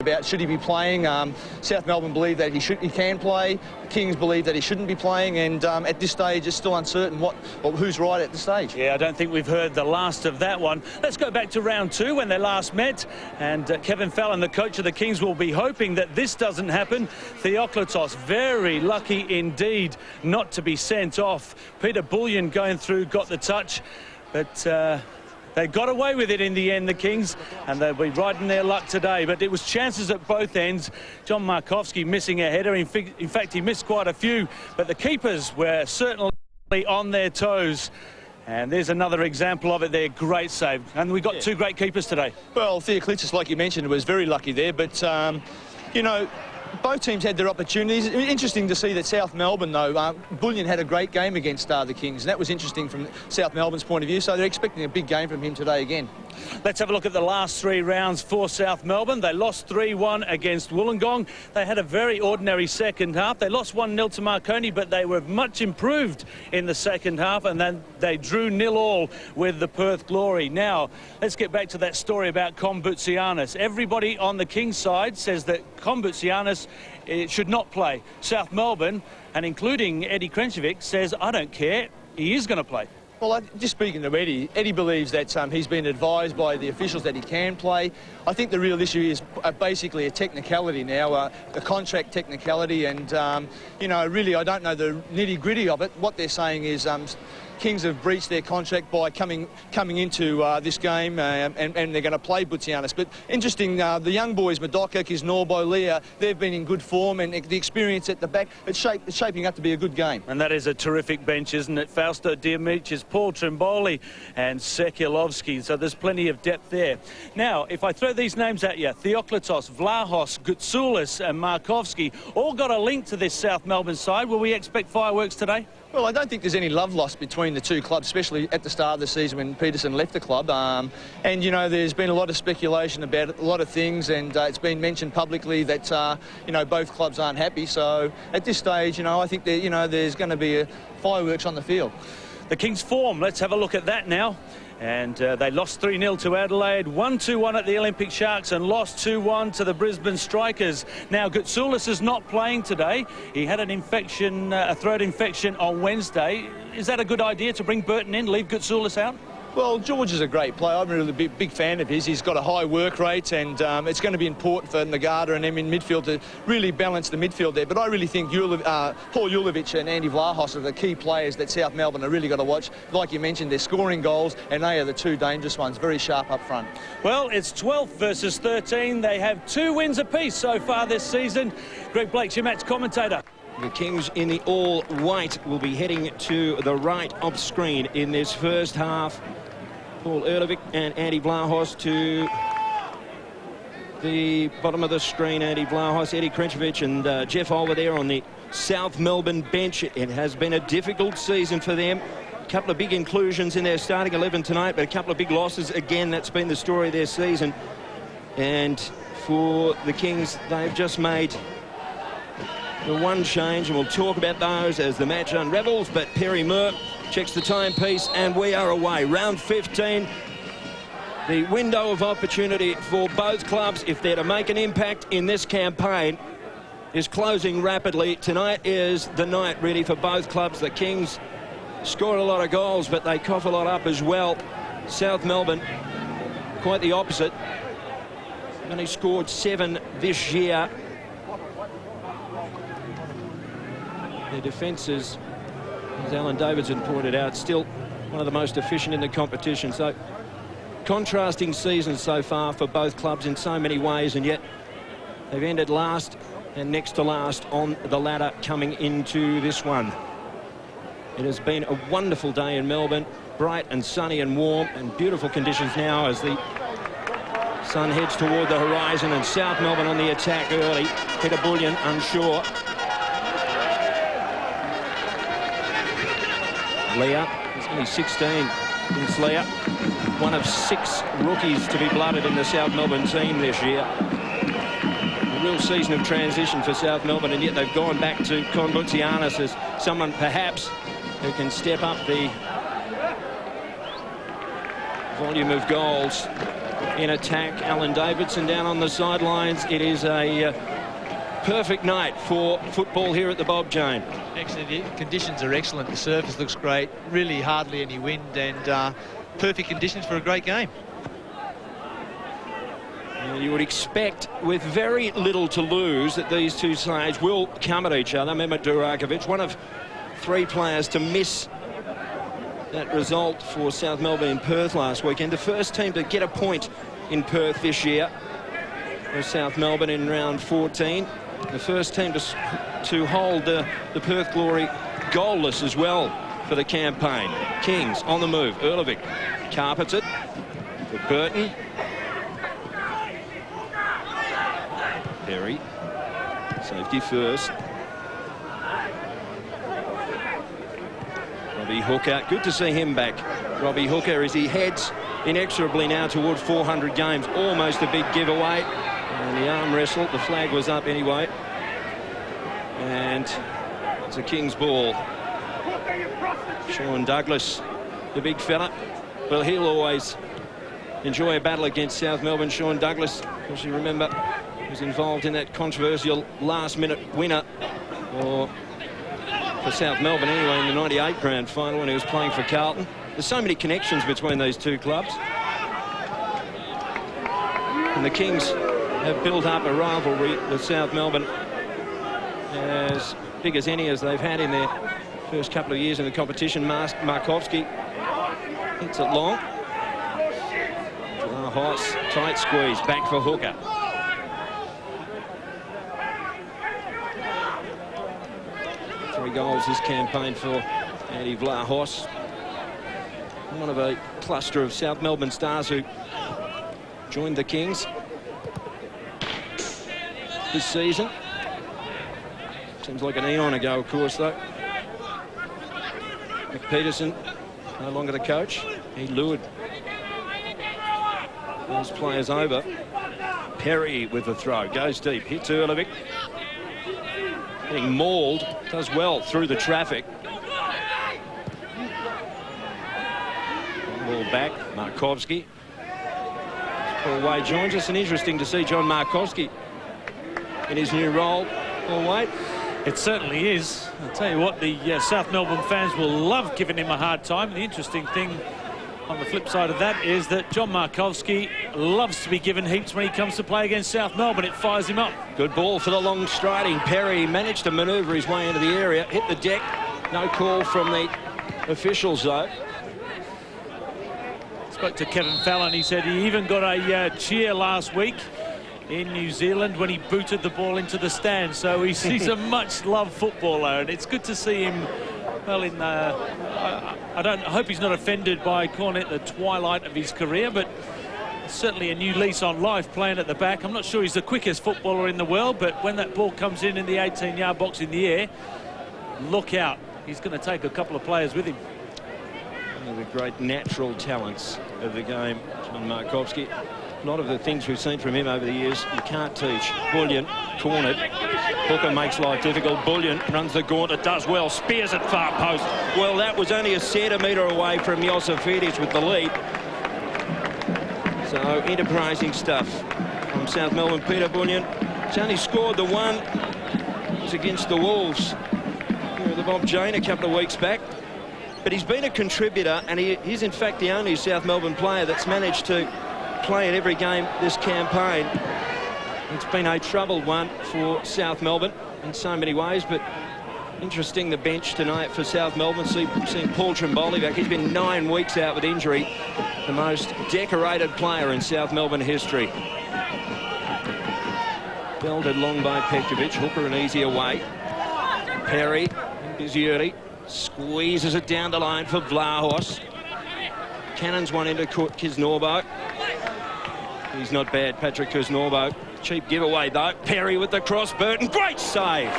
about should he be playing. South Melbourne believe that he can play. Kings believe that he shouldn't be playing, and at this stage it's still uncertain who's right at this stage. Yeah, I don't think we've heard the last of that one. Let's go back to round 2 when they last met, and Kevin Fallon, the coach of the Kings, will be hoping that this doesn't happen. Theoklitos very lucky indeed not to be sent off. Peter Bullion going through, got the touch, but they got away with it in the end, the Kings, and they'll be riding their luck today. But it was chances at both ends. John Markovski missing a header. In fact, he missed quite a few, but the keepers were certainly on their toes. And there's another example of it there. Great save. And we got 2 great keepers today. Well, Theoklitos, like you mentioned, was very lucky there, but, you know, both teams had their opportunities. Interesting to see that South Melbourne, though, Bullion had a great game against the Kings, and that was interesting from South Melbourne's point of view, so they're expecting a big game from him today again. Let's have a look at the last 3 rounds for South Melbourne. They lost 3-1 against Wollongong. They had a very ordinary second half. They lost 1-0 to Marconi, but they were much improved in the second half, and then they drew 0-0 with the Perth Glory. Now, let's get back to that story about Con Boutsianis. Everybody on the Kings side says that Con Boutsianis should not play. South Melbourne, and including Eddie Krenchevic, says, I don't care, he is going to play. Well, just speaking to Eddie believes that he's been advised by the officials that he can play. I think the real issue is basically a technicality now, a contract technicality, and, you know, really I don't know the nitty-gritty of it. What they're saying is Kings have breached their contract by coming into this game, and they're going to play Boutsianis. But interesting, the young boys, Madoka, Kisnorbo, Leah, they've been in good form, and the experience at the back, it's shaping up to be a good game. And that is a terrific bench, isn't it? Fausto Diamicis, Paul Trimboli and Sekilovsky, so there's plenty of depth there. Now, if I throw these names at you, Theoklitos, Vlahos, Gutsoulis and Markovski all got a link to this South Melbourne side. Will we expect fireworks today? Well, I don't think there's any love lost between the 2 clubs, especially at the start of the season when Peterson left the club. And, you know, there's been a lot of speculation about it, a lot of things, and it's been mentioned publicly that, you know, both clubs aren't happy. So at this stage, you know, I think that, you know, there's going to be fireworks on the field. The Kings' form, let's have a look at that now. And they lost 3-0 to Adelaide, won 2-1 at the Olympic Sharks and lost 2-1 to the Brisbane Strikers. Now, Gutsoulis is not playing today. He had an infection, a throat infection on Wednesday. Is that a good idea to bring Burton in, leave Gutsoulis out? Well, George is a great player. I'm a really big fan of his. He's got a high work rate, and it's going to be important for Nagata and them in midfield to really balance the midfield there. But I really think Paul Julovic and Andy Vlahos are the key players that South Melbourne are really got to watch. Like you mentioned, they're scoring goals, and they are the 2 dangerous ones, very sharp up front. Well, it's 12 versus 13. They have 2 wins apiece so far this season. Greg Blake's your match commentator. The Kings in the all-white will be heading to the right of screen in this first half. Paul Erlovic and Andy Vlahos to the bottom of the screen. Andy Vlahos, Eddie Krenchevic and Jeff over there on the South Melbourne bench. It has been a difficult season for them. A couple of big inclusions in their starting 11 tonight, but a couple of big losses. Again, that's been the story of their season. And for the Kings, they've just made the one change, and we'll talk about those as the match unravels. But Perry Moore checks the timepiece, and we are away. Round 15. The window of opportunity for both clubs, if they're to make an impact in this campaign, is closing rapidly. Tonight is the night, really, for both clubs. The Kings scored a lot of goals, but they cough a lot up as well. South Melbourne, quite the opposite. Only scored 7 this year. Their defences, as Alan Davidson pointed out, still one of the most efficient in the competition. So contrasting seasons so far for both clubs in so many ways, and yet they've ended last and next to last on the ladder coming into this one. It has been a wonderful day in Melbourne, bright and sunny and warm, and beautiful conditions now as the sun heads toward the horizon, and South Melbourne on the attack early. Peter Bullion unsure. Leah, he's only 16. It's Leah, one of 6 rookies to be blooded in the South Melbourne team this year. A real season of transition for South Melbourne, and yet they've gone back to Con Boutsianis as someone perhaps who can step up the volume of goals. in attack. Alan Davidson down on the sidelines. It is a perfect night for football here at the Bob Jane. Actually, the conditions are excellent. The surface looks great. Really hardly any wind, and perfect conditions for a great game. And you would expect, with very little to lose, that these two sides will come at each other. Mehmet Durakovic, one of 3 players to miss that result for South Melbourne in Perth last weekend. The first team to get a point in Perth this year was South Melbourne in round 14. The first team to hold the Perth Glory goalless as well for the campaign. Kingz on the move. Erlovic carpets it for Burton. Perry, safety first. Robbie Hooker, good to see him back. Robbie Hooker, as he heads inexorably now toward 400 games, almost a big giveaway. And the arm wrestle, the flag was up anyway. And it's a King's ball. Sean Douglas, the big fella. Well, he'll always enjoy a battle against South Melbourne. Sean Douglas, as you remember, was involved in that controversial last-minute winner for South Melbourne anyway in the '98 grand final when he was playing for Carlton. There's so many connections between those two clubs. And the Kings have built up a rivalry with South Melbourne as big as any as they've had in their first couple of years in the competition. Markovski hits it long. Vlahos, tight squeeze, back for Hooker. Goals this campaign for Andy Vlahos. One of a cluster of South Melbourne stars who joined the Kings this season. Seems like an eon ago, of course, though. McPeterson, no longer the coach. He lured those players over. Perry with the throw, goes deep, hits Erlovic. Getting mauled, does well through the traffic. Ball back, Markovski. Paul Wade joins us, and interesting to see John Markovski in his new role. Paul Wade. It certainly is. I'll tell you what, the South Melbourne fans will love giving him a hard time. The interesting thing on the flip side of that is that John Markovski loves to be given heaps when he comes to play against South Melbourne. It fires him up. Good ball for the long striding Perry. Managed to manoeuvre his way into the area, hit the deck. No call from the officials, though. Spoke to Kevin Fallon. He said he even got a cheer last week in New Zealand when he booted the ball into the stand. So he's a much-loved footballer, and it's good to see him. Well, I hope he's not offended by calling it the twilight of his career, but certainly a new lease on life playing at the back. I'm not sure he's the quickest footballer in the world, but when that ball comes in the 18-yard box in the air, look out. He's going to take a couple of players with him. One of the great natural talents of the game, John Markovski. A lot of the things we've seen from him over the years, you can't teach. Bullion, cornered. Hooker makes life difficult. Bullion runs the gauntlet, does well, spears at far post. Well, that was only a centimetre away from Josifidis with the lead. So, enterprising stuff from South Melbourne. Peter Bullion. He's only scored the one. It was against the Wolves here at the Bob Jane a couple of weeks back. But he's been a contributor, and he's in fact the only South Melbourne player that's managed to play in every game this campaign. It's been a troubled one for South Melbourne in so many ways, but interesting the bench tonight for South Melbourne. Seeing Paul Trimboli back. He's been 9 weeks out with injury. The most decorated player in South Melbourne history. Belted long by Petkovic. Hooker an easy away. Perry and Bizieri squeezes it down the line for Vlahos. Cannons one into Kisnorbo. He's not bad, Patrick Kisnorbo. Cheap giveaway, though. Perry with the cross. Burton, great save.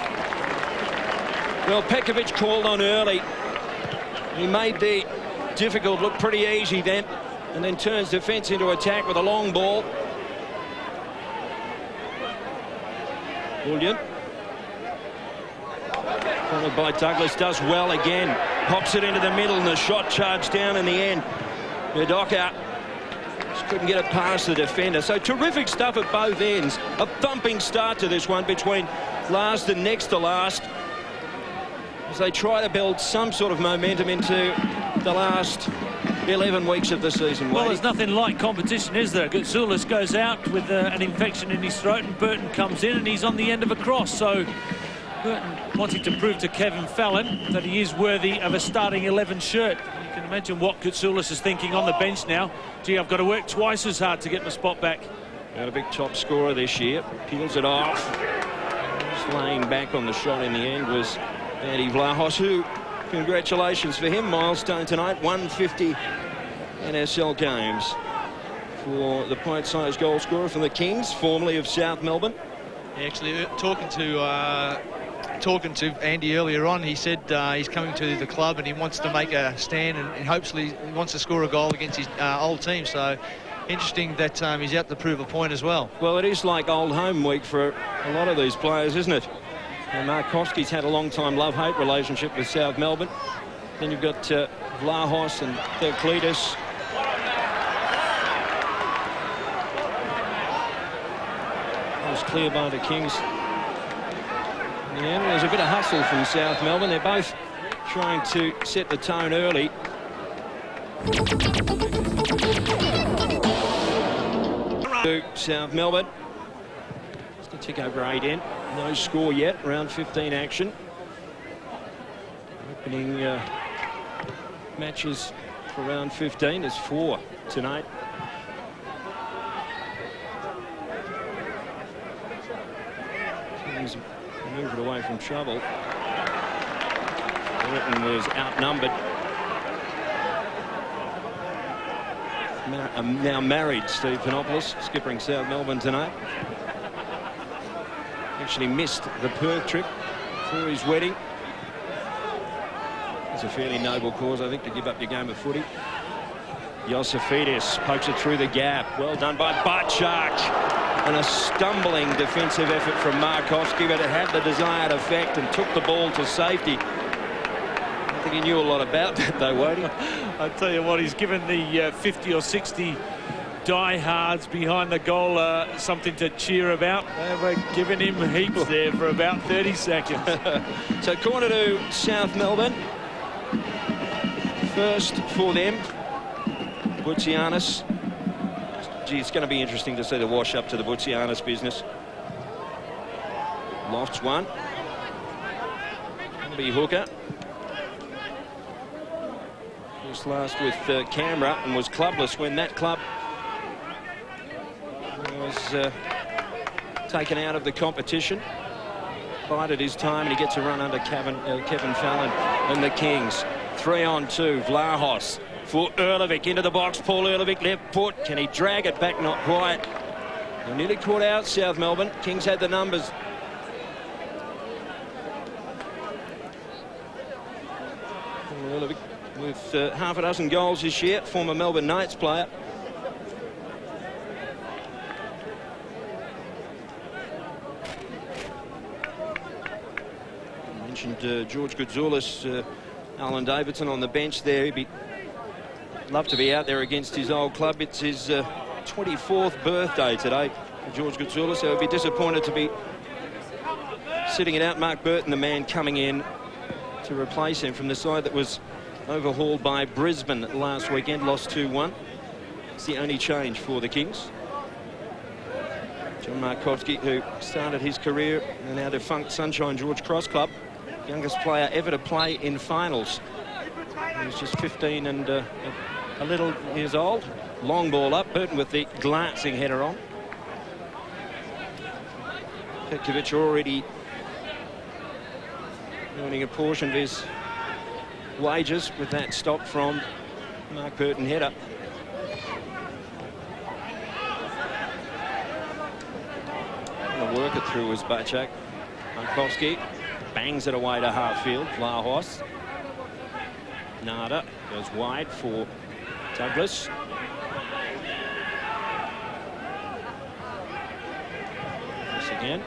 Well, Petkovic called on early. He made the difficult look pretty easy then, and then turns defence into attack with a long ball. Bullion. Followed by Douglas, does well again. Pops it into the middle, and the shot charged down in the end. Udoka couldn't get it past the defender. So terrific stuff at both ends. A thumping start to this one between last and next to last, as they try to build some sort of momentum into the last 11 weeks of the season. Well, there's nothing like competition, is there? Goutsoulis goes out with an infection in his throat, and Burton comes in and he's on the end of a cross. So Burton wanting to prove to Kevin Fallon that he is worthy of a starting 11 shirt. You can imagine what Goutsoulis is thinking on the bench now. Gee, I've got to work twice as hard to get my spot back. Got a big top scorer this year. Peels it off. Just laying back on the shot in the end was Andy Vlahos, who, congratulations for him, milestone tonight, 150 NSL games for the point-sized goal scorer from the Kings, formerly of South Melbourne. Actually, talking to Andy earlier on, he said he's coming to the club and he wants to make a stand and hopefully he wants to score a goal against his old team. So interesting that he's out to prove a point as well. Well, it is like old home week for a lot of these players, isn't it? And Markowski's had a long-time love-hate relationship with South Melbourne. Then you've got Vlahos and Theoklides. That was clear by the Kings. In the end, there's a bit of hustle from South Melbourne. They're both trying to set the tone early. To South Melbourne. It's going to tick over 8 in. No score yet. Round 15 action. Opening matches for round 15. There's 4 tonight. Kings move it away from trouble. Burton was outnumbered. Now married Steve Panopoulos, skippering South Melbourne tonight. Actually missed the Perth trip for his wedding. It's a fairly noble cause, I think, to give up your game of footy. Yosifidis pokes it through the gap. Well done by Butchak. And a stumbling defensive effort from Markowski, but it had the desired effect and took the ball to safety. I don't think he knew a lot about that, though, won't he? I tell you what, he's given the 50 or 60 diehards behind the goal something to cheer about. They've given him heaps there for about 30 seconds. So corner to South Melbourne. First for them, Boutsianis. Gee, it's going to be interesting to see the wash up to the Boutsianis business. Lofts one. Going to be Hooker. Just last with Canberra and was clubless when that club was taken out of the competition. Bided his time and he gets a run under Kevin Fallon and the Kings. 3-on-2, Vlahos for Erlevic into the box. Paul Erlevic left foot. Can he drag it back? Not quite. They nearly caught out South Melbourne. Kings had the numbers. Paul Erlevic with half a dozen goals this year. Former Melbourne Knights player. I mentioned George Goutsoulis, Alan Davidson on the bench there. He'd be love to be out there against his old club. It's his 24th birthday today for George Goutsoulis, so he'd be disappointed to be sitting it out. Mark Burton, the man coming in to replace him from the side that was overhauled by Brisbane last weekend, lost 2-1. It's the only change for the Kings. John Markowski, who started his career in the now defunct Sunshine George Cross Club, youngest player ever to play in finals. He was just 15 and a little years old. Long ball up, Burton with the glancing header on. Petkovic already earning a portion of his wages with that stop from Mark Burton header. Going to work it through his Butchak. Markowski bangs it away to half field. Vlahos. Nada goes wide for Douglas. This again.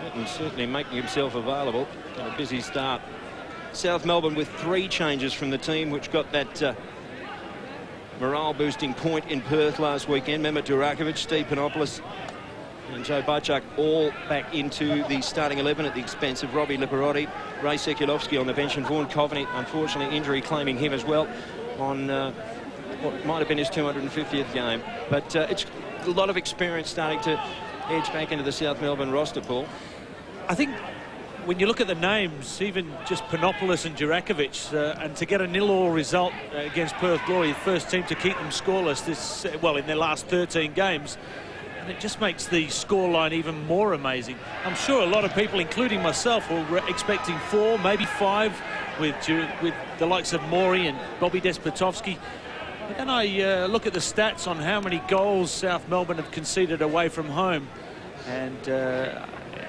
Burton certainly making himself available. Got a busy start. South Melbourne with 3 changes from the team, which got that morale-boosting point in Perth last weekend. Mehmet Durakovic, Steve Panopoulos and Joe Bajczak all back into the starting 11 at the expense of Robbie Liparotti. Ray Sekulovsky on the bench, and Vaughan Coveney, unfortunately, injury claiming him as well on what might have been his 250th game. But it's a lot of experience starting to edge back into the South Melbourne roster, Paul. I think when you look at the names, even just Panopoulos and Durakovic, and to get a 0-0 result against Perth Glory, the first team to keep them scoreless this, well, in their last 13 games, and it just makes the scoreline even more amazing. I'm sure a lot of people, including myself, were expecting 4, maybe 5, with the likes of Morey and Bobby Despotovsky. But then I look at the stats on how many goals South Melbourne have conceded away from home, and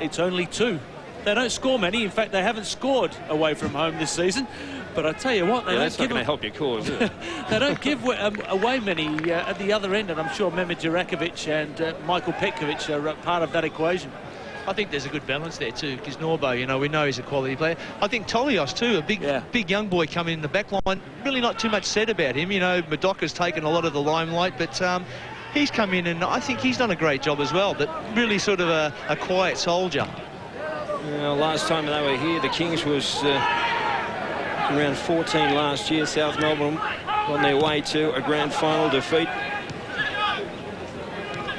it's only 2. They don't score many. In fact, they haven't scored away from home this season. But I tell you what, that's not going to help your cause, is it? They don't give away many at the other end, and I'm sure Mehmet Durakovic and Michael Petkovic are part of that equation. I think there's a good balance there too, because Norbo, you know, we know he's a quality player. I think Tolios too, a big young boy coming in the back line. Really not too much said about him. You know, Madoka's taken a lot of the limelight, but he's come in and I think he's done a great job as well, but really sort of a quiet soldier. Well, last time they were here, the Kings was around 14 last year. South Melbourne on their way to a grand final defeat.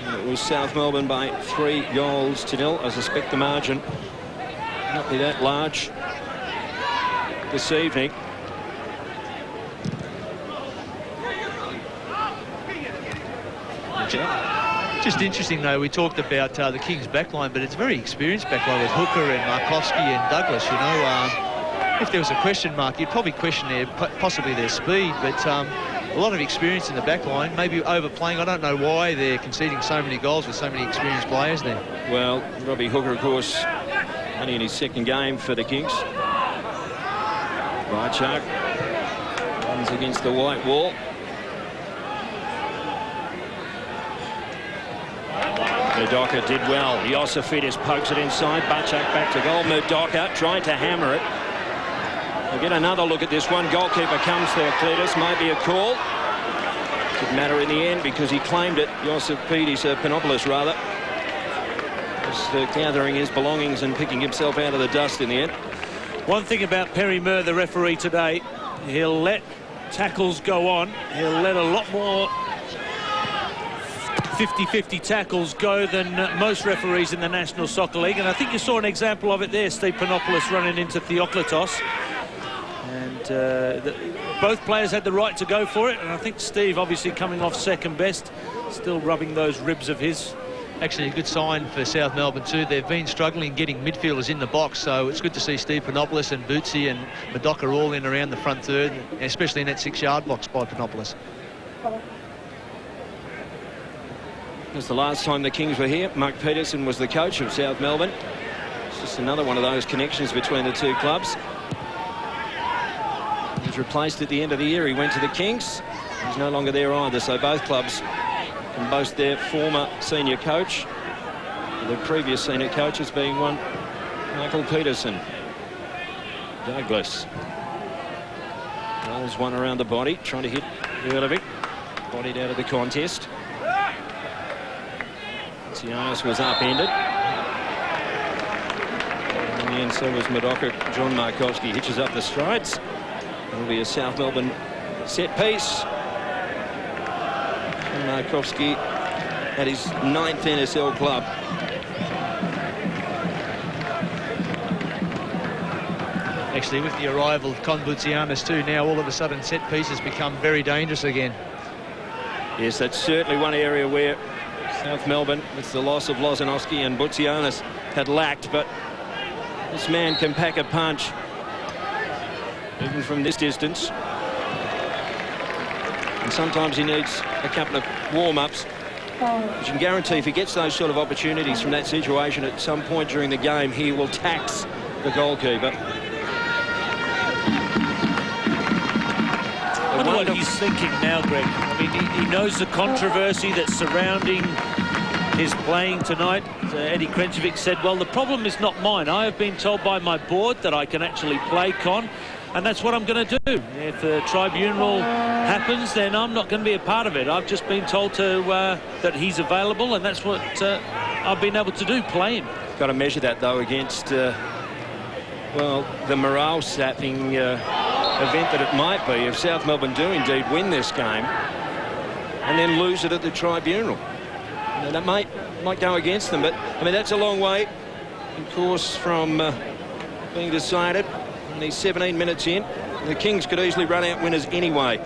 It was South Melbourne by 3-0. I suspect the margin will not be that large this evening. Just interesting, though, we talked about the Kings backline, but it's a very experienced backline with Hooker and Markovsky and Douglas, you know. If there was a question mark, you'd probably question possibly their speed, but a lot of experience in the backline, maybe overplaying. I don't know why they're conceding so many goals with so many experienced players there. Well, Robbie Hooker, of course, only in his second game for the Kings. Bajczak runs against the white wall. Murdoka did well. Iosifidis pokes it inside. Bajczak back to goal. Murdoka trying to hammer it. We'll get another look at this one. Goalkeeper comes there, Cletus. Might be a call. Didn't matter in the end because he claimed it. Iosifidis, Panopoulos rather, was gathering his belongings and picking himself out of the dust in the end. One thing about Perry Murr, the referee today, he'll let tackles go on. He'll let a lot more 50-50 tackles go than most referees in the National Soccer League, and I think you saw an example of it there. Steve Panopoulos running into Theoklitos, and both players had the right to go for it, and I think Steve, obviously coming off second best, still rubbing those ribs of his. Actually a good sign for South Melbourne too. They've been struggling getting midfielders in the box, so it's good to see Steve Panopoulos and Bootsy and Madoka all in around the front third, especially in that 6-yard box by Panopoulos. That's the last time the Kings were here. Mark Peterson was the coach of South Melbourne. It's just another one of those connections between the two clubs. He was replaced at the end of the year. He went to the Kings. He's no longer there either, so both clubs can boast their former senior coach. The previous senior coaches being one, Michael Peterson. Douglas rolls one around the body, trying to hit Erlevic. Bodied out of the contest. Boutsianis was upended. And so was Madoka. John Markovsky hitches up the strides. It'll be a South Melbourne set piece. Markovsky at his 9th NSL club. Actually, with the arrival of Con Boutsianis too, now all of a sudden set pieces become very dangerous again. Yes, that's certainly one area where South Melbourne, with the loss of Lozanowski and Boutsianis, had lacked, but this man can pack a punch even from this distance. And sometimes he needs a couple of warm-ups. You can guarantee if he gets those sort of opportunities from that situation at some point during the game, he will tax the goalkeeper. I wonder what he's thinking now, Greg. I mean, he knows the controversy that's surrounding his playing tonight. Eddie Krenčević said, well, the problem is not mine. I have been told by my board that I can actually play, Con. and that's what I'm going to do. If the tribunal happens, then I'm not going to be a part of it. I've just been told to that he's available, and that's what I've been able to do, play him. Got to measure that, though, against, well, the morale-sapping event that it might be if South Melbourne do indeed win this game and then lose it at the tribunal. You know, that might go against them, but, I mean, that's a long way, of course, from being decided. Only 17 minutes in. The Kings could easily run out winners anyway.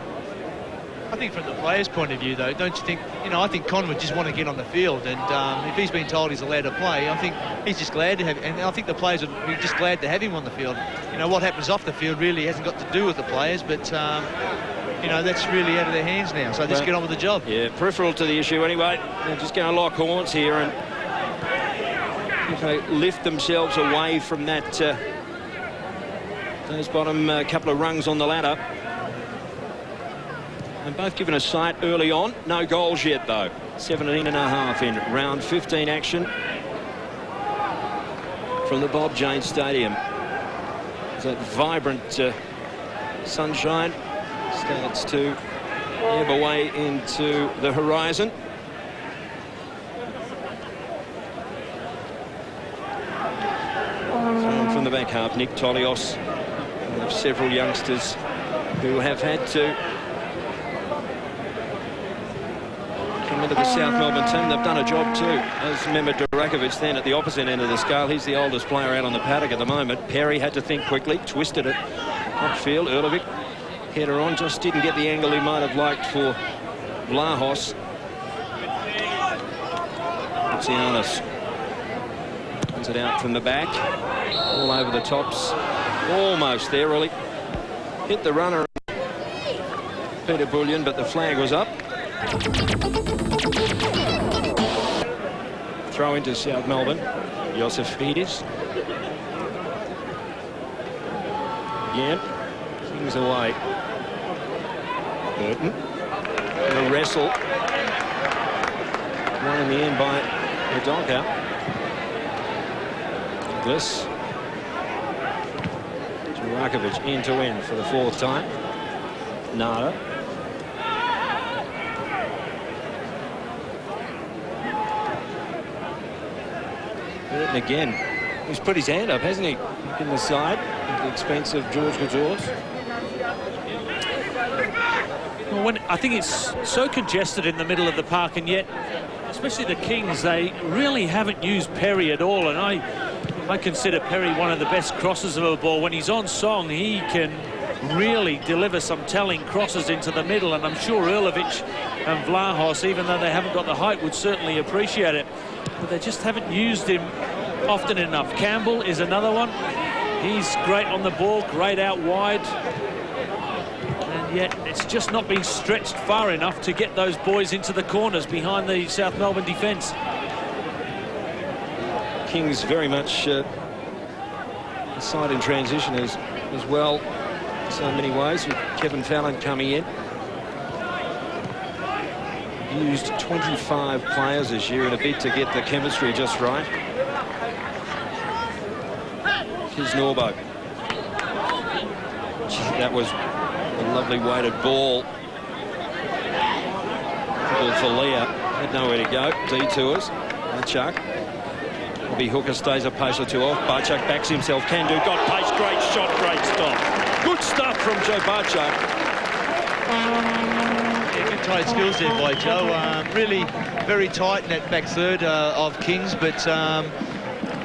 I think from the players' point of view, though, don't you think, you know, I think Con would just want to get on the field, and if he's been told he's allowed to play, I think he's just glad to have, and I think the players would be just glad to have him on the field. You know, what happens off the field really hasn't got to do with the players, but, you know, that's really out of their hands now, so just get on with the job. Yeah, peripheral to the issue anyway. They're just going to lock horns here and if they lift themselves away from that, those bottom couple of rungs on the ladder. And both given a sight early on. No goals yet, though. 17.5 in round 15 action from the Bob Jane Stadium. That vibrant sunshine starts to ebb away into the horizon. From the back half, Nick Tolios, one of several youngsters who have had to come into the South Melbourne team. They've done a job too. As Mema Durakovic then at the opposite end of the scale. He's the oldest player out on the paddock at the moment. Perry had to think quickly, twisted it upfield. Erlovic header on, just didn't get the angle he might have liked for Vlahos. Boutsianis runs it out from the back, all over the tops, almost there. Really hit the runner, Peter Bullion, but the flag was up. Throw into South Melbourne. Josefidis. Again. Things away. Burton. And a wrestle. One in the end by the dog out. This. Durakovic end to end for the fourth time. Nada. Burton again. He's put his hand up, hasn't he? In the side at the expense of George Gazoulis. Well, I think it's so congested in the middle of the park, and yet, especially the Kings, they really haven't used Perry at all. And I consider Perry one of the best crossers of a ball. When he's on song, he can really deliver some telling crosses into the middle, and I'm sure Erlovic and Vlahos, even though they haven't got the height, would certainly appreciate it. But they just haven't used him often enough. Campbell is another one. He's great on the ball, great out wide. And yet it's just not been stretched far enough to get those boys into the corners behind the South Melbourne defence. Kings very much a side in transition as well in so many ways, with Kevin Fallon coming in. Used 25 players this year in a bid to get the chemistry just right. Here's Norbo. That was a lovely weighted ball. For Leah. Had nowhere to go. Detours. Barchak. Bobby Hooker stays a pace or two off. Barchak backs himself. Can do. Got pace. Great shot. Great stop. Good stuff from Joe Barchak. Good tight skills there by Joe. Really very tight in that back third of Kings, but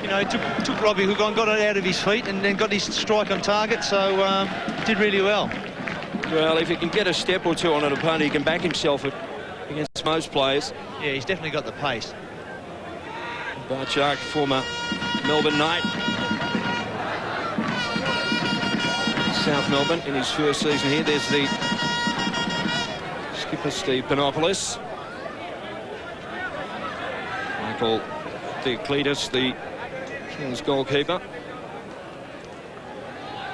you know, took Robbie Hook on, got it out of his feet, and then got his strike on target, so did really well. Well, if he can get a step or two on an opponent, he can back himself against most players. Yeah, he's definitely got the pace. Barchak, former Melbourne Knight. South Melbourne in his first season here. There's the skipper, Steve Panopoulos. Michael Theoclitus, the Kings goalkeeper.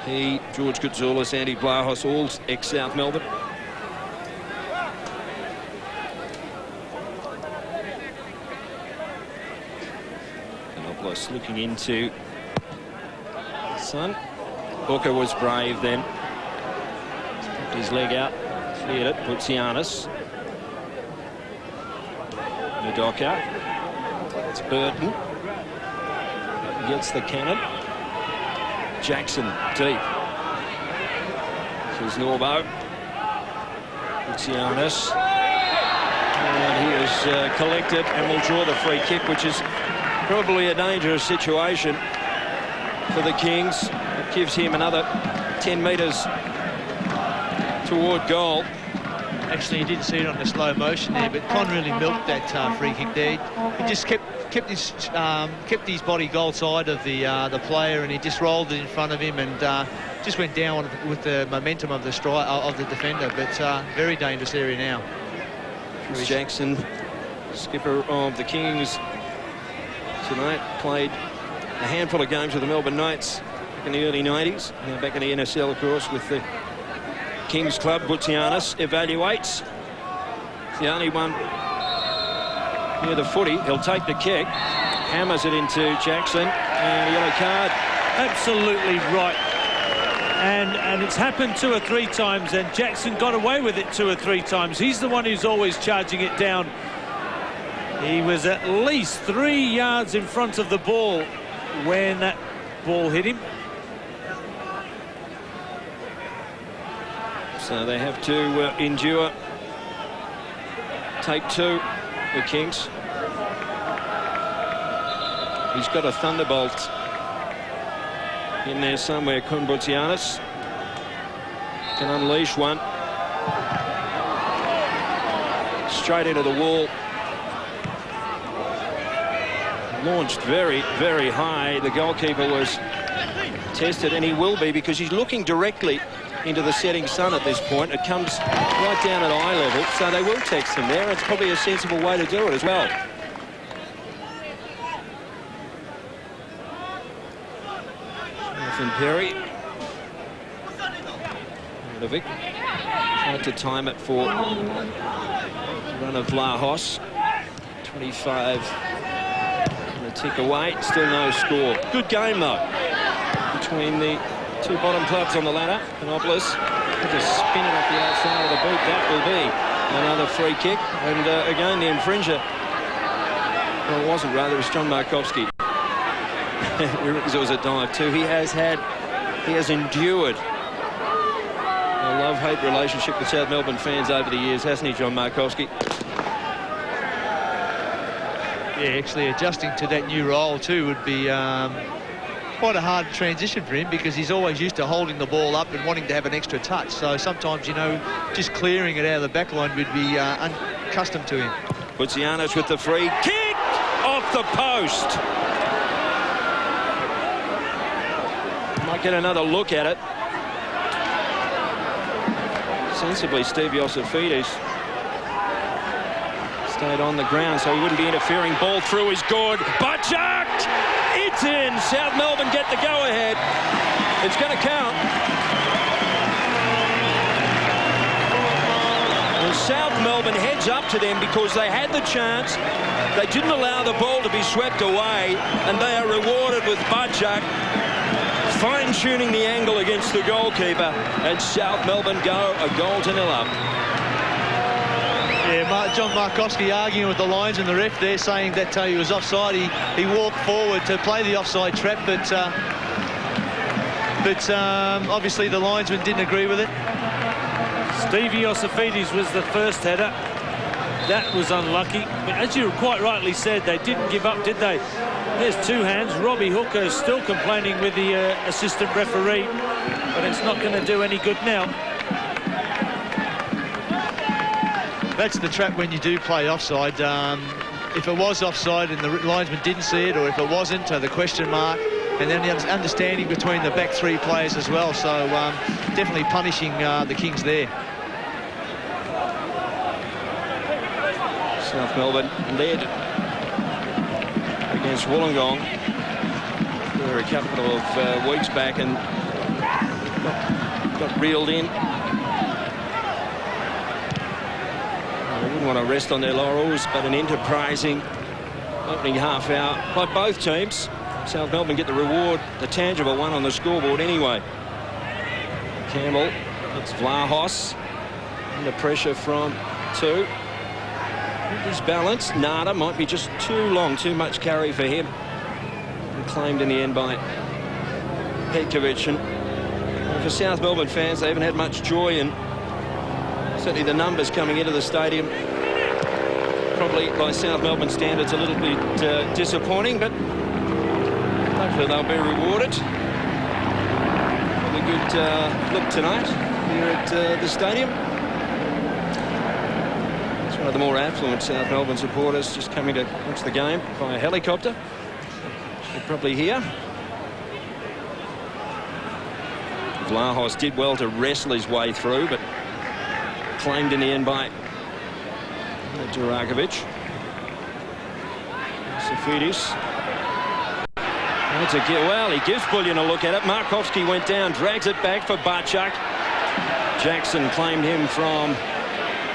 He, George Gazoulis, Andy Vlahos, all ex-South Melbourne. Panopoulos looking into Sun. Hooker was brave then. his leg out. Cleared it. Boutsianis. Udoka. It's Burton. Gets the cannon. Jackson deep. Here's Norbo. Boutsianis. And he is collected and will draw the free kick, which is probably a dangerous situation for the Kings. It gives him another 10 metres toward goal. Actually, you didn't see it on the slow motion there, but Con really milked that free kick there. He just kept his body goal side of the player, and he just rolled it in front of him and just went down with the momentum of the strike of the defender. But very dangerous area now. Chris Jackson, skipper of the Kings tonight, played a handful of games with the Melbourne Knights back in the early 90s. Now back in the NSL, of course, with the Kings club. Boutsianis evaluates. It's the only one near the footy. He'll take the kick, hammers it into Jackson, and a yellow card. Absolutely right. And it's happened 2 or 3 times, and Jackson got away with it 2 or 3 times. He's the one who's always charging it down. He was at least 3 yards in front of the ball when that ball hit him. So they have to endure take 2, the Kings. He's got a thunderbolt in there somewhere. Con Boutsianis can unleash one. Straight into the wall. Launched very, very high. The goalkeeper was tested, and he will be, because he's looking directly into the setting sun at this point. It comes right down at eye level, so they will text him there. It's probably a sensible way to do it as well. Jonathan Perry. Levick tried to time it for the run of Vlahos. 25 and a tick away. Still no score. Good game, though, between the 2 bottom clubs on the ladder. Panopolis just spin it off the outside of the boot. That will be another free kick. And again, the infringer, well, it wasn't, rather, it was John Markovski. It was a dive too. He has endured a love-hate relationship with South Melbourne fans over the years, hasn't he, John Markovski? Yeah, actually adjusting to that new role too would be quite a hard transition for him, because he's always used to holding the ball up and wanting to have an extra touch. So sometimes, you know, just clearing it out of the back line would be unaccustomed to him. Boutsianis with the free kick off the post. Might get another look at it. Sensibly, Steve Iosifidis stayed on the ground so he wouldn't be interfering. Ball through is good. Butchak! It's in. South Melbourne get the go-ahead. It's going to count. And South Melbourne heads up to them because they had the chance. They didn't allow the ball to be swept away, and they are rewarded with Butchak fine-tuning the angle against the goalkeeper, and South Melbourne go a goal to 0 up. Yeah, John Markovski arguing with the lines and the ref there, saying that he was offside. He walked forward to play the offside trap, but obviously the linesman didn't agree with it. Stevie Iosifidis was the first header. That was unlucky, but as you quite rightly said, they didn't give up, did they? There's 2 hands. Robbie Hooker is still complaining with the assistant referee, but it's not going to do any good now. That's the trap when you do play offside. If it was offside and the linesman didn't see it, or if it wasn't, the question mark, and then the understanding between the back 3 players as well. So definitely punishing the Kings there. South Melbourne led against Wollongong for a couple of weeks back and got reeled in. They wouldn't want to rest on their laurels, but an enterprising opening half hour by both teams. South Melbourne get the reward, the tangible one on the scoreboard anyway. Campbell It's Vlahos. Under pressure from 2. His balance. Nada might be just too long, too much carry for him. And claimed in the end by Petkovic. And for South Melbourne fans, they haven't had much joy, and certainly the numbers coming into the stadium, probably by South Melbourne standards, a little bit disappointing, but hopefully they'll be rewarded with a good look tonight here at the stadium. It's one of the more affluent South Melbourne supporters just coming to watch the game via helicopter. You're probably here. Vlahos did well to wrestle his way through, but claimed in the end by Durakovic. Safidis. Well, he gives Bullion a look at it. Markovski went down, drags it back for Barchuk. Jackson claimed him from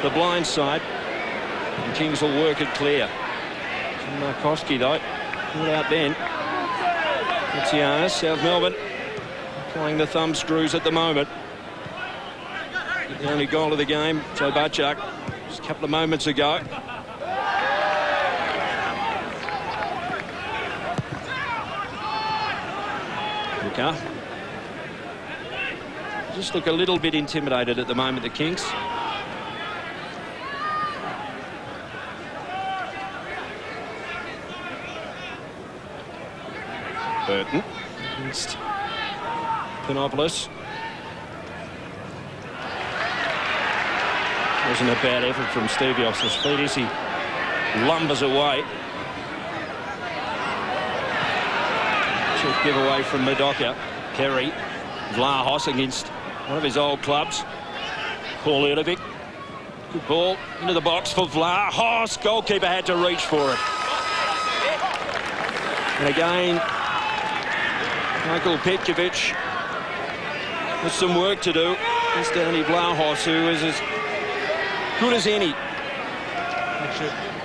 the blind side. And Kingz will work it clear. Markovski, though, pulled out then. Boutsianis, South Melbourne, playing the thumb screws at the moment. The only goal of the game, Joe Barchuk, just a couple of moments ago. Just look a little bit intimidated at the moment, the Kingz. Burton against Panopoulos. Wasn't a bad effort from Stevie off his feet as he lumbers away. Check giveaway from Madoka. Perry. Vlahos against one of his old clubs. Paul Erdovic. Good ball into the box for Vlahos. Goalkeeper had to reach for it. And again, Michael Petkovic with some work to do. It's Danny Vlahos, who is as good as any.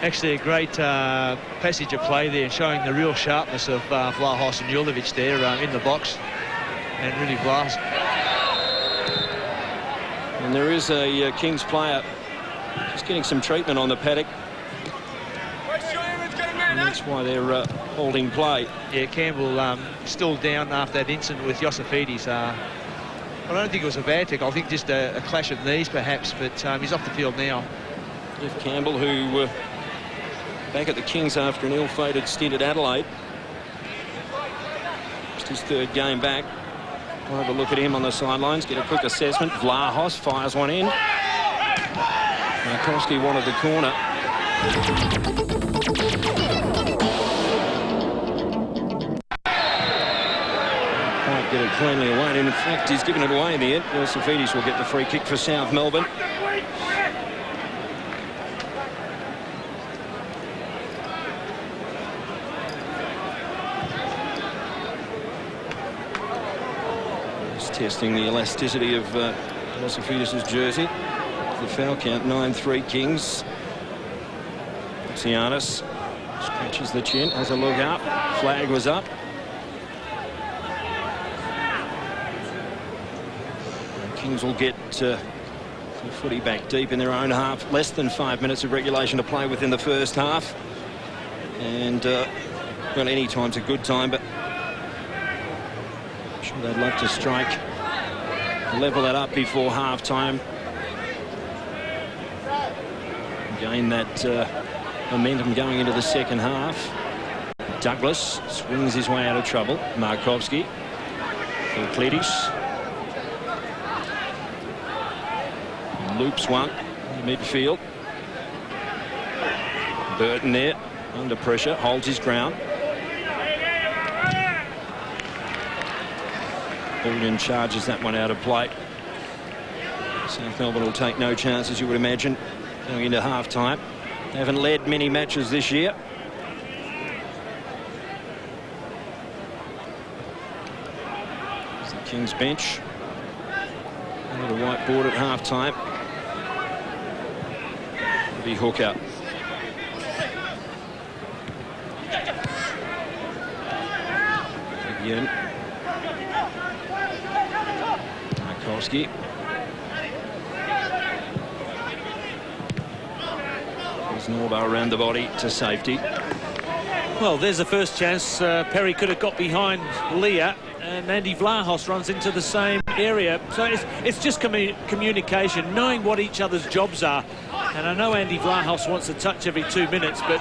Actually a great passage of play there, showing the real sharpness of Vlahos and Julovic there in the box. And really blast. And there is a Kingz player just getting some treatment on the paddock. And that's why they're holding play. Yeah, Campbell still down after that incident with Josifidis. I don't think it was a bad tackle. I think just a clash of knees, perhaps. But he's off the field now. Jeff Campbell, who back at the Kingz after an ill-fated stint at Adelaide. Just his 3rd game back. We'll have a look at him on the sidelines, get a quick assessment. Vlahos fires one in. Markovski wanted the corner. Can't get it cleanly away. And in fact, he's given it away in the end. Safidis will get the free kick for South Melbourne. Testing the elasticity of Safidis' jersey. The foul count, 9-3 Kingz. Boutsianis scratches the chin, has a look up. Flag was up. And Kingz will get the footy back deep in their own half. Less than 5 minutes of regulation to play within the first half. And well, any time's a good time, but I'm sure they'd love to strike, level that up before half-time. Gain that momentum going into the second half. Douglas swings his way out of trouble. Markovski. Filklidis. Loops one in midfield. Burton there, under pressure, holds his ground. Bullion charges that one out of play. South Melbourne will take no chances, you would imagine, going into half-time. They haven't led many matches this year. It's the Kingz bench. Under the whiteboard at half-time. It'll be Hooker. Again. Markovski. Norbo around the body to safety. Well, there's the first chance. Perry could have got behind Leah, and Andy Vlahos runs into the same area. So it's just communication, knowing what each other's jobs are. And I know Andy Vlahos wants a touch every 2 minutes, but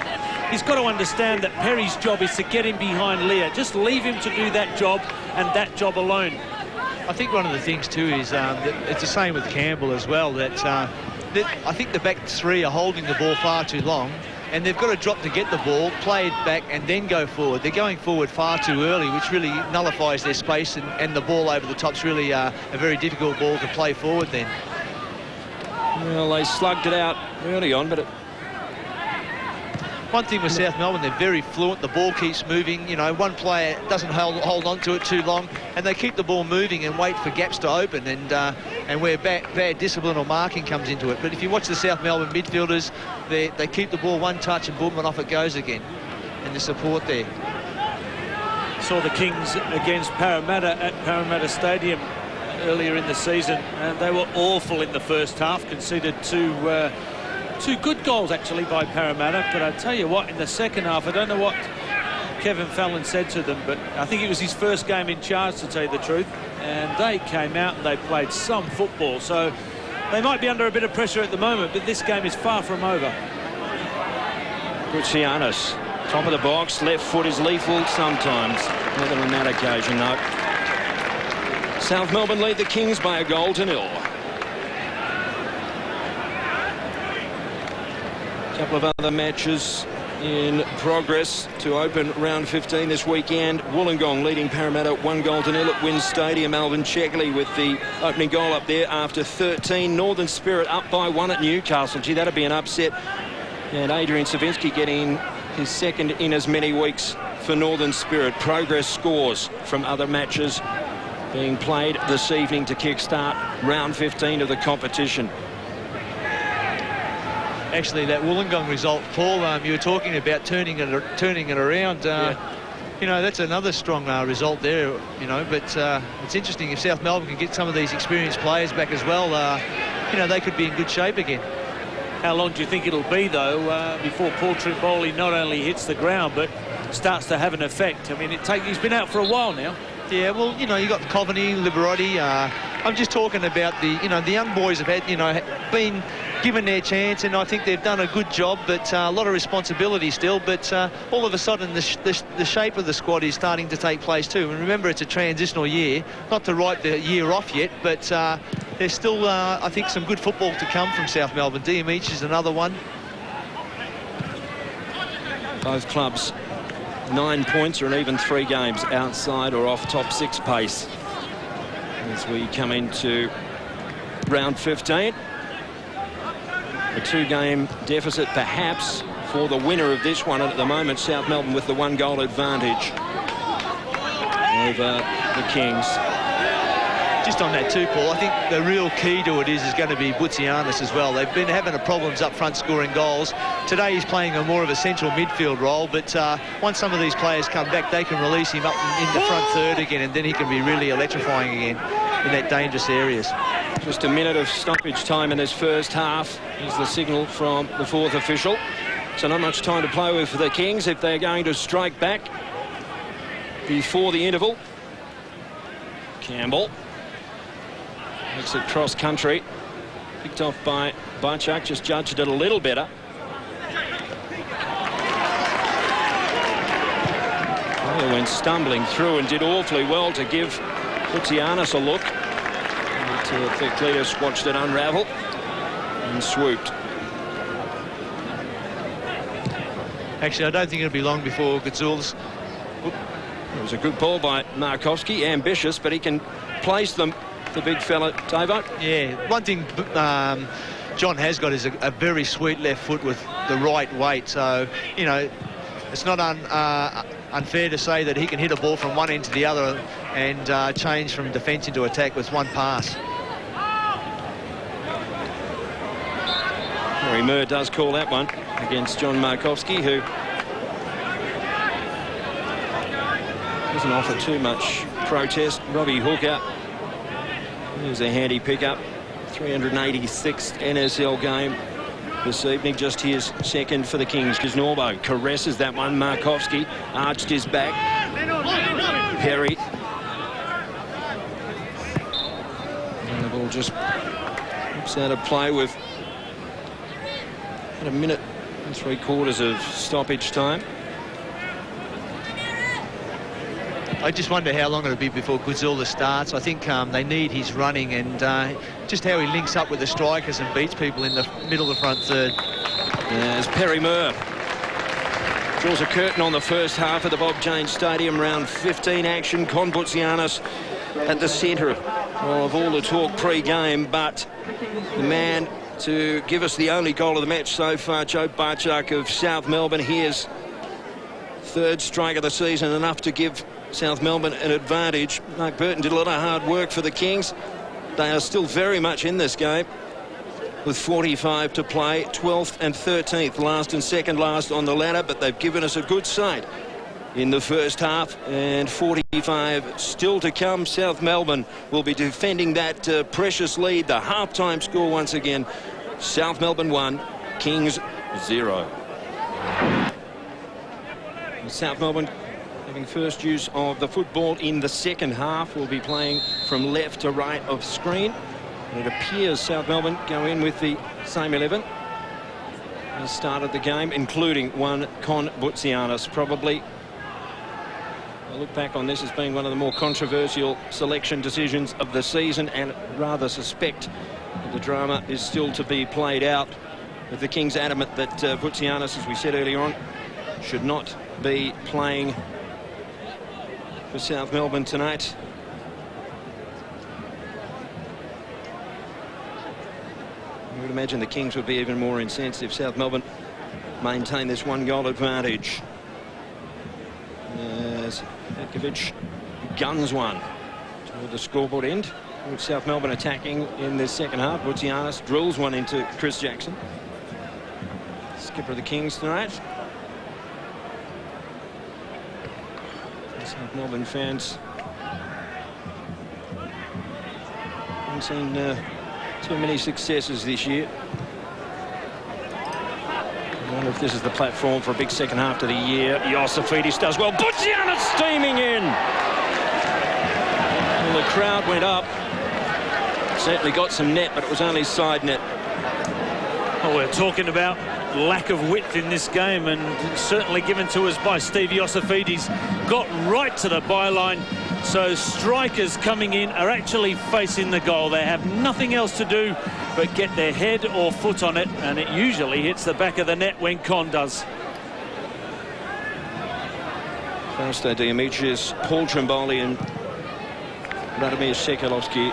he's got to understand that Perry's job is to get him behind Leah. Just leave him to do that job and that job alone. I think one of the things too is that it's the same with Campbell as well, that I think the back three are holding the ball far too long, and they've got to drop to get the ball, play it back and then go forward. They're going forward far too early, which really nullifies their space, and the ball over the top's really a very difficult ball to play forward then. Well, they slugged it out early on, but one thing with South Melbourne, they're very fluent. The ball keeps moving. You know, one player doesn't hold on to it too long, and they keep the ball moving and wait for gaps to open, and where bad discipline or marking comes into it. But if you watch the South Melbourne midfielders, they keep the ball one touch and boom, and off it goes again. And the support there. Saw the Kings against Parramatta at Parramatta Stadium earlier in the season, and they were awful in the first half. Conceded two good goals actually by Parramatta, but I tell you what, in the second half, I don't know what Kevin Fallon said to them, but I think it was his first game in charge, to tell you the truth, and they came out and they played some football. So they might be under a bit of pressure at the moment, but this game is far from over. Boutsianis, top of the box, left foot is lethal sometimes. Not on that occasion, no. South Melbourne lead the Kings by 1-0. A couple of other matches in progress to open round 15 this weekend. Wollongong leading Parramatta 1-0 at Wynn Stadium. Alvin Chegley with the opening goal up there after 13. Northern Spirit up by 1 at Newcastle. Gee, that'd be an upset. And Adrian Savinsky getting his second in as many weeks for Northern Spirit. Progress scores from other matches being played this evening to kickstart round 15 of the competition. Actually, that Wollongong result, Paul, you were talking about turning it around. You know, that's another strong result there, you know, but it's interesting if South Melbourne can get some of these experienced players back as well, you know, they could be in good shape again. How long do you think it'll be, though, before Paul Trimboli not only hits the ground, but starts to have an effect? I mean, he's been out for a while now. Yeah, well, you know, you got Coveney, Liberotti. I'm just talking about the young boys have had, been given their chance, and I think they've done a good job, but a lot of responsibility still. But all of a sudden, the shape of the squad is starting to take place too. And remember, it's a transitional year, not to write the year off yet, but there's still, I think, some good football to come from South Melbourne. DMH is another one. Both clubs 9 points or an even 3 games outside or off top 6 pace as we come into round 15. A 2-game deficit perhaps for the winner of this one, and at the moment South Melbourne with the 1-goal advantage over the Kings. Just on that too, Paul, I think the real key to it is going to be Boutsianis as well. They've been having problems up front scoring goals. Today he's playing a more of a central midfield role, but once some of these players come back, they can release him up in the front third again, and then he can be really electrifying again in that dangerous areas. Just a minute of stoppage time in this first half is the signal from the 4th official. So not much time to play with for the Kings if they're going to strike back before the interval. Campbell makes it cross country. Picked off by Boutsianis, just judged it a little better. Well, went stumbling through and did awfully well to give Boutsianis a look. And Cletus watched it unravel and swooped. Actually, I don't think it'll be long before Gonzalez. It was a good ball by Markowski, ambitious, but he can place them, the big fella, Tavo. Yeah, one thing John has got is a very sweet left foot with the right weight. So, you know, it's not unfair to say that he can hit a ball from one end to the other and change from defence into attack with one pass. Rory Murr does call that one against John Markowski, who doesn't offer too much protest. Robbie Hooker, here's a handy pickup. 386th NSL game this evening. Just his second for the Kings. Norbo caresses that one. Markovski arched his back. Perry. And the ball just whips out of play with about a minute and 3/4 of stoppage time. I just wonder how long it'll be before Guzula starts. I think they need his running and just how he links up with the strikers and beats people in the middle of the front third. As Perry Moore draws a curtain on the first half of the Bob Janes Stadium. Round 15 action. Con Boutsianis at the centre of all the talk pre-game, but the man to give us the only goal of the match so far, Joe Barchuk of South Melbourne. Here's third strike of the season, enough to give South Melbourne an advantage. Mark Burton did a lot of hard work for the Kings. They are still very much in this game with 45 to play, 12th and 13th, last and second last on the ladder, but they've given us a good sight in the first half, and 45 still to come. South Melbourne will be defending that precious lead. The half-time score once again, South Melbourne 1, Kings 0. South Melbourne having first use of the football in the second half. Will be playing from left to right of screen. And it appears South Melbourne go in with the same 11 as started the game, including one Con Boutsianis. Probably, I look back on this as being one of the more controversial selection decisions of the season, and rather suspect that the drama is still to be played out, with the Kings adamant that Boutsianis, as we said earlier on, should not be playing for South Melbourne tonight. I would imagine the Kings would be even more incensed if South Melbourne maintain this one-goal advantage. As Petkovic guns one toward the scoreboard end, with South Melbourne attacking in the second half. Boutsianis drills one into Chris Jackson, skipper of the Kings tonight. South Melbourne fans haven't seen too many successes this year. I wonder if this is the platform for a big second half to the year. Iosifidis does well. Boutsianis steaming in. Well, the crowd went up. Certainly got some net, but it was only side net. Well, we're talking about lack of width in this game, and certainly given to us by Steve Iosifidis. Got right to the byline, so strikers coming in are actually facing the goal. They have nothing else to do but get their head or foot on it, and it usually hits the back of the net when Con does. Fausto Diamitrius, Paul Trimboli and Radomir Sekalovsky,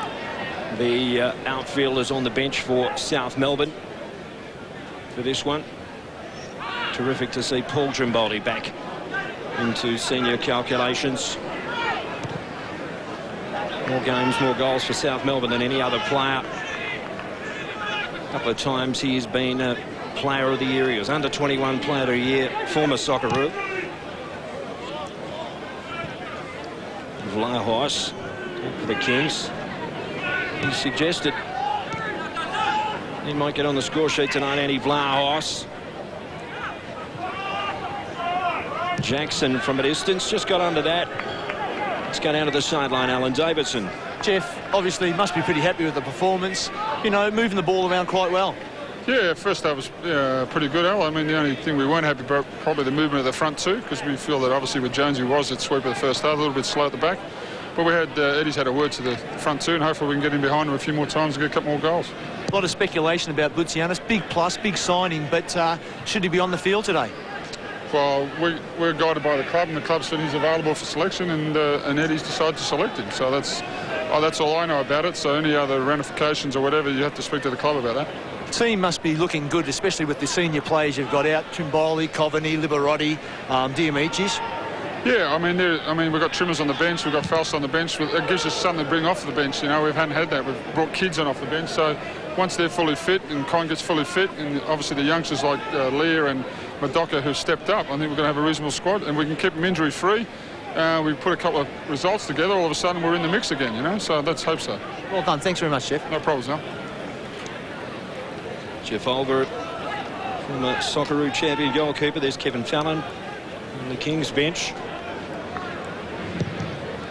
the outfielders on the bench for South Melbourne for this one. Terrific to see Paul Trimboli back into senior calculations. More games, more goals for South Melbourne than any other player. A couple of times he's been a player of the year. He was under 21 player of the year, former Socceroo. Vlahos for the Kings. He suggested he might get on the score sheet tonight, Andy Vlahos. Jackson from a distance just got under that. Let's go down to the sideline, Alan Davidson. Jeff obviously must be pretty happy with the performance, you know, moving the ball around quite well. Yeah, first half was pretty good, Al. I mean, the only thing we weren't happy about probably the movement of the front two, because we feel that obviously with Jonesy was at sweep of the first half, a little bit slow at the back. But we had Eddie's had a word to the front two, and hopefully we can get in behind him a few more times and get a couple more goals. A lot of speculation about Boutsianis, big plus, big signing, but should he be on the field today? Well, we're guided by the club, and the club said he's available for selection, and Eddie's decided to select him. So that's all I know about it. So any other ramifications or whatever, you have to speak to the club about that. The team must be looking good, especially with the senior players you've got out: Trimboli, Coveney, Liberotti, Diamicis. Yeah, I mean, we've got Trimmers on the bench, we've got Fausto on the bench. It gives us something to bring off the bench. You know, we haven't had that. We've brought kids on off the bench. So once they're fully fit and Con gets fully fit, and obviously the youngsters like Lear and Madoka who've stepped up, I think we're going to have a reasonable squad, and we can keep them injury-free. We put a couple of results together, all of a sudden we're in the mix again, you know, so let's hope so. Well done. Thanks very much, Jeff. No problems, no. Jeff Olger Former Socceroo champion goalkeeper. There's Kevin Fallon on the King's bench.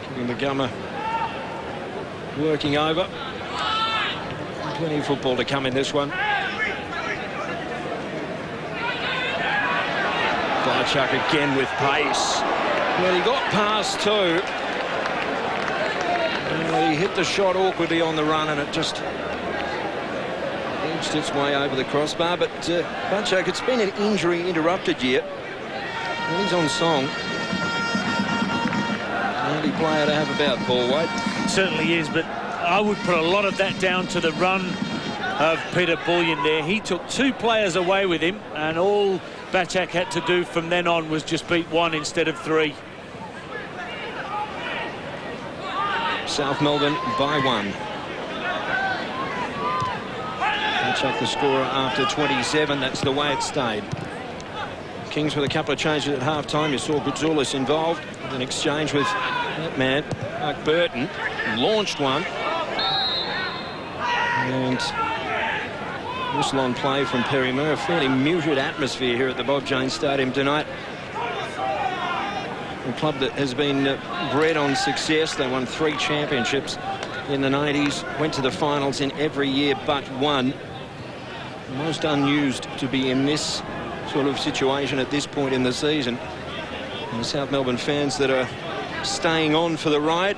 Kevin McGummer working over. Plenty of football to come in this one. Chuck again with pace. Well, he got past two. He hit the shot awkwardly on the run, and it just edged its way over the crossbar. But Butchak, it's been an injury-interrupted year. And he's on song. Handy player to have about, Paul White. Certainly is, but I would put a lot of that down to the run of Peter Bullion there. He took two players away with him, and all Butchak had to do from then on was just beat one instead of three. South Melbourne by one. Butchak the scorer after 27. That's the way it stayed. Kings with a couple of changes at half-time. You saw Boutsianis involved with an exchange with that man, Mark Burton. Launched one. And whistle on play from Perry Moore. A fairly muted atmosphere here at the Bob Jones Stadium tonight. A club that has been bred on success. They won 3 championships in the 90s. Went to the finals in every year but one. Most unused to be in this sort of situation at this point in the season. And the South Melbourne fans that are staying on for the ride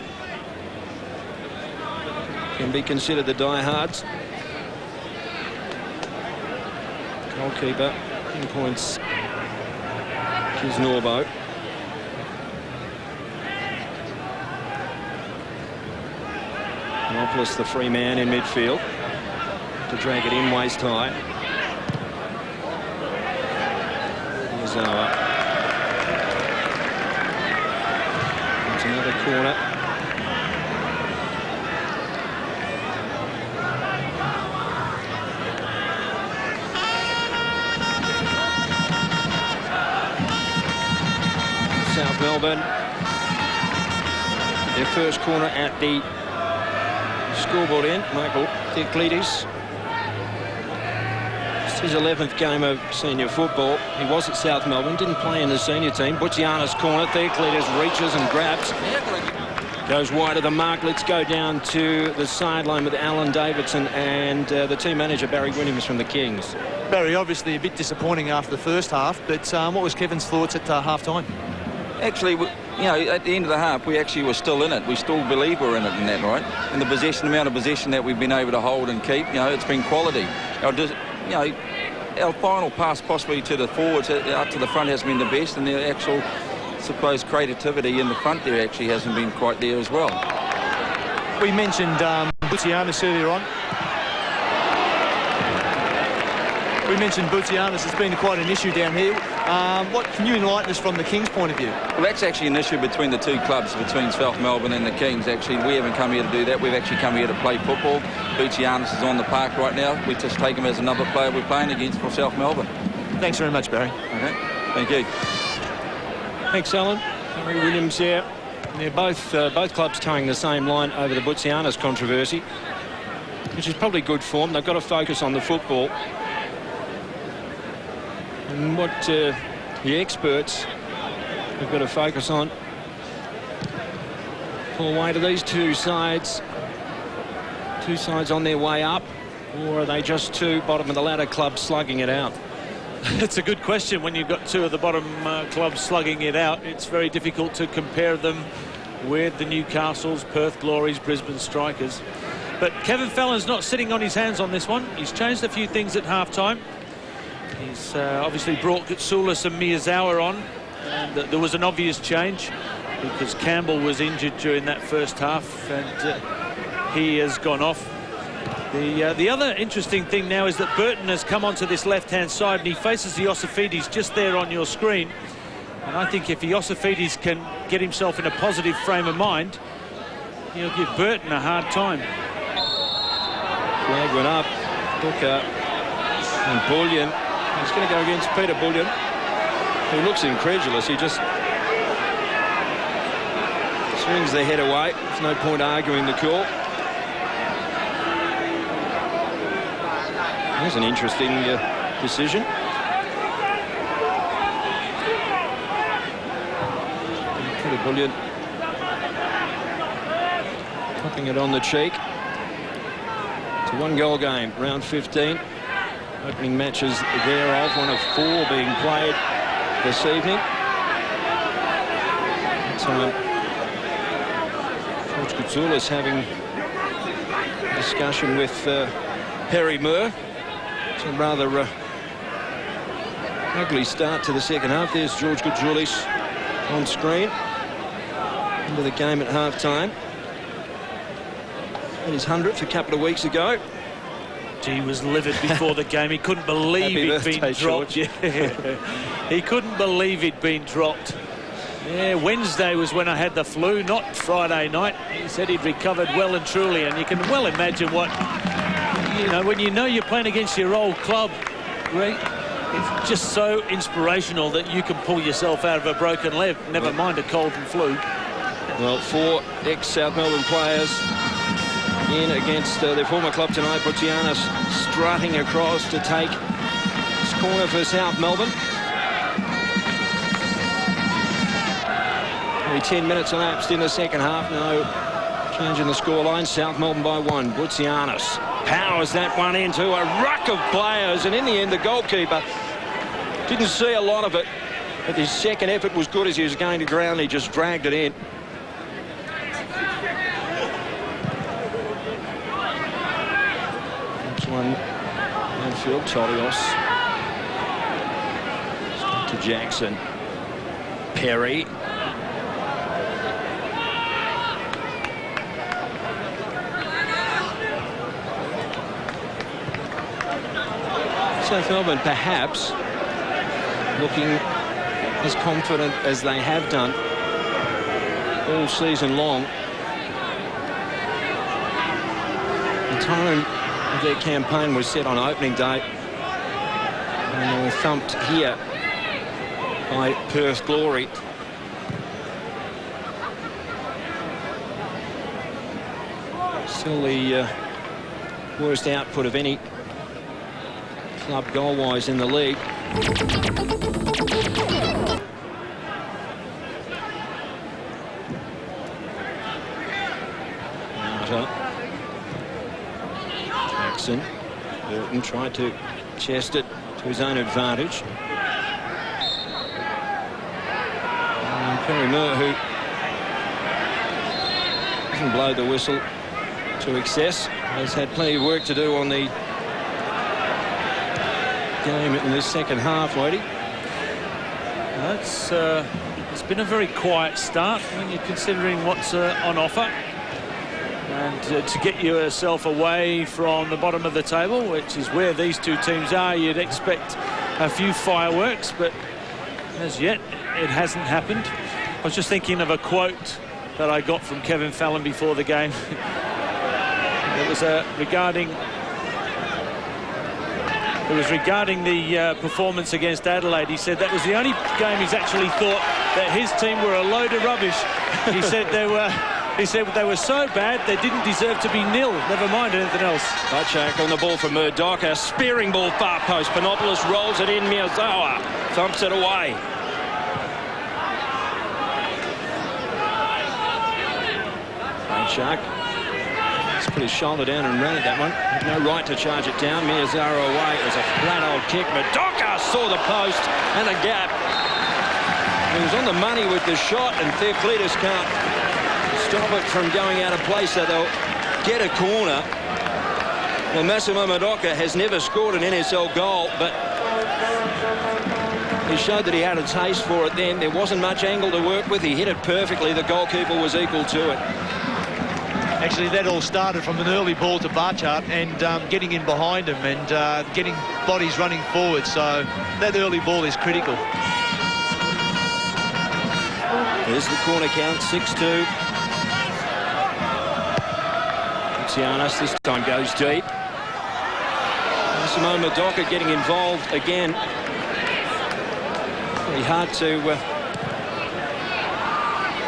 can be considered the diehards. Goalkeeper pinpoints Kisnorbo. Mopolis, the free man in midfield, to drag it in waist high. Yazawa. It's another corner. South Melbourne, their first corner at the scoreboard end. Michael Theoclides. It's his 11th game of senior football. He was at South Melbourne, didn't play in the senior team. Boutsianis corner. Theoclides reaches and grabs. Goes wide of the mark. Let's go down to the sideline with Alan Davidson and the team manager Barry Williams from the Kings. Barry, obviously a bit disappointing after the first half, but what was Kevin's thoughts at half-time? Actually, you know, at the end of the half, we actually were still in it. We still believe we're in it in that, right? And the possession, amount of possession that we've been able to hold and keep, you know, it's been quality. Our final pass possibly to the forwards, out to the front, has been the best, and the actual, supposed creativity in the front there actually hasn't been quite there as well. We mentioned Boutsianis earlier on. We mentioned Boutsianis has been quite an issue down here. What can you enlighten us from the Kings' point of view? Well, that's actually an issue between the two clubs, between South Melbourne and the Kings. Actually, we haven't come here to do that. We've actually come here to play football. Boutsianis is on the park right now. We just take him as another player we're playing against for South Melbourne. Thanks very much, Barry. Okay, thank you. Thanks, Alan. Barry Williams here. They're both clubs towing the same line over the Boutsianis controversy, which is probably good form. They've got to focus on the football. And what the experts have got to focus on. Pull away to these two sides. Two sides on their way up, or are they just two bottom of the ladder clubs slugging it out? It's a good question. When you've got two of the bottom clubs slugging it out, it's very difficult to compare them with the Newcastles, Perth Glories, Brisbane Strikers. But Kevin Fallon's not sitting on his hands on this one. He's changed a few things at half-time. He's obviously brought Goutsoulis and Miyazawa on, and there was an obvious change because Campbell was injured during that first half, and he has gone off. The other interesting thing now is that Burton has come onto this left-hand side, and he faces the Iosifidis just there on your screen. And I think if Iosifidis can get himself in a positive frame of mind, he'll give Burton a hard time. Flag went up. Booker and Bullion. He's going to go against Peter Bullion, who looks incredulous. He just swings the head away. There's no point arguing the call. There's an interesting decision. Pretty brilliant. Popping it on the cheek. It's a one-goal game, round 15. Opening matches thereof, one of 4 being played this evening. George Goutsoulis having a discussion with Perry Moore. It's a rather ugly start to the second half. There's George Goutsoulis on screen. Into the game at half-time. His 100th a couple of weeks ago. He was livid before the game. He couldn't believe he'd been dropped. Yeah. He couldn't believe he'd been dropped. Yeah, Wednesday was when I had the flu, not Friday night. He said he'd recovered well and truly, and you can well imagine what, when you know you're playing against your old club, Greg, it's just so inspirational that you can pull yourself out of a broken leg, never mind a cold and flu. Well, 4 ex-South Melbourne players in against their former club tonight. Boutsianis strutting across to take this corner for South Melbourne. Only 10 minutes elapsed in the second half. No change in the scoreline. South Melbourne by 1. Boutsianis powers that one into a ruck of players, and in the end the goalkeeper didn't see a lot of it, but his second effort was good. As he was going to ground, he just dragged it in. One infield, Torios to Jackson. Perry. South Melbourne perhaps looking as confident as they have done all season long. The tone of their campaign was set on opening day, and they were thumped here by Perth Glory. Still the worst output of any club goal-wise in the league. Jackson. Burton tried to chest it to his own advantage. And Perry Moore, who doesn't blow the whistle to excess, has had plenty of work to do on the game in this second half, Wadey. It's been a very quiet start when you're considering what's on offer. And to get yourself away from the bottom of the table, which is where these two teams are, you'd expect a few fireworks, but as yet it hasn't happened. I was just thinking of a quote that I got from Kevin Fallon before the game. It was regarding the performance against Adelaide. He said that was the only game he's actually thought that his team were a load of rubbish. He said they were so bad they didn't deserve to be nil, never mind anything else. Butchak on the ball for Murdoch, a spearing ball far post. Panopoulos rolls it in. Miyazawa thumps it away. Butchak put his shoulder down and ran at that one. Had no right to charge it down. Miyazawa away. It was a flat old kick. Murdoch saw the post and the gap. He was on the money with the shot, and Theoclitus can't stop it from going out of play, so they'll get a corner. Well, Massimo Murdoch has never scored an NSL goal, but he showed that he had a taste for it then. There wasn't much angle to work with. He hit it perfectly. The goalkeeper was equal to it. Actually, that all started from an early ball to Barchart and getting in behind him and getting bodies running forward. So that early ball is critical. There's the corner count, 6-2. Boutsianis this time goes deep. Massimo Murdoch getting involved again. Pretty hard to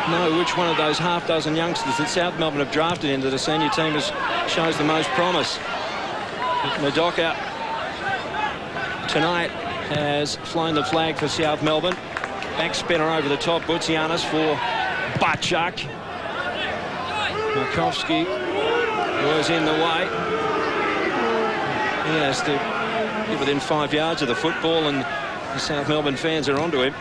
know which one of those half dozen youngsters that South Melbourne have drafted into the senior team shows the most promise. Murdoch tonight has flown the flag for South Melbourne. Back spinner over the top. Boutsianis for Butchak. Markovski was in the way. He has to get within 5 yards of the football, and the South Melbourne fans are onto him.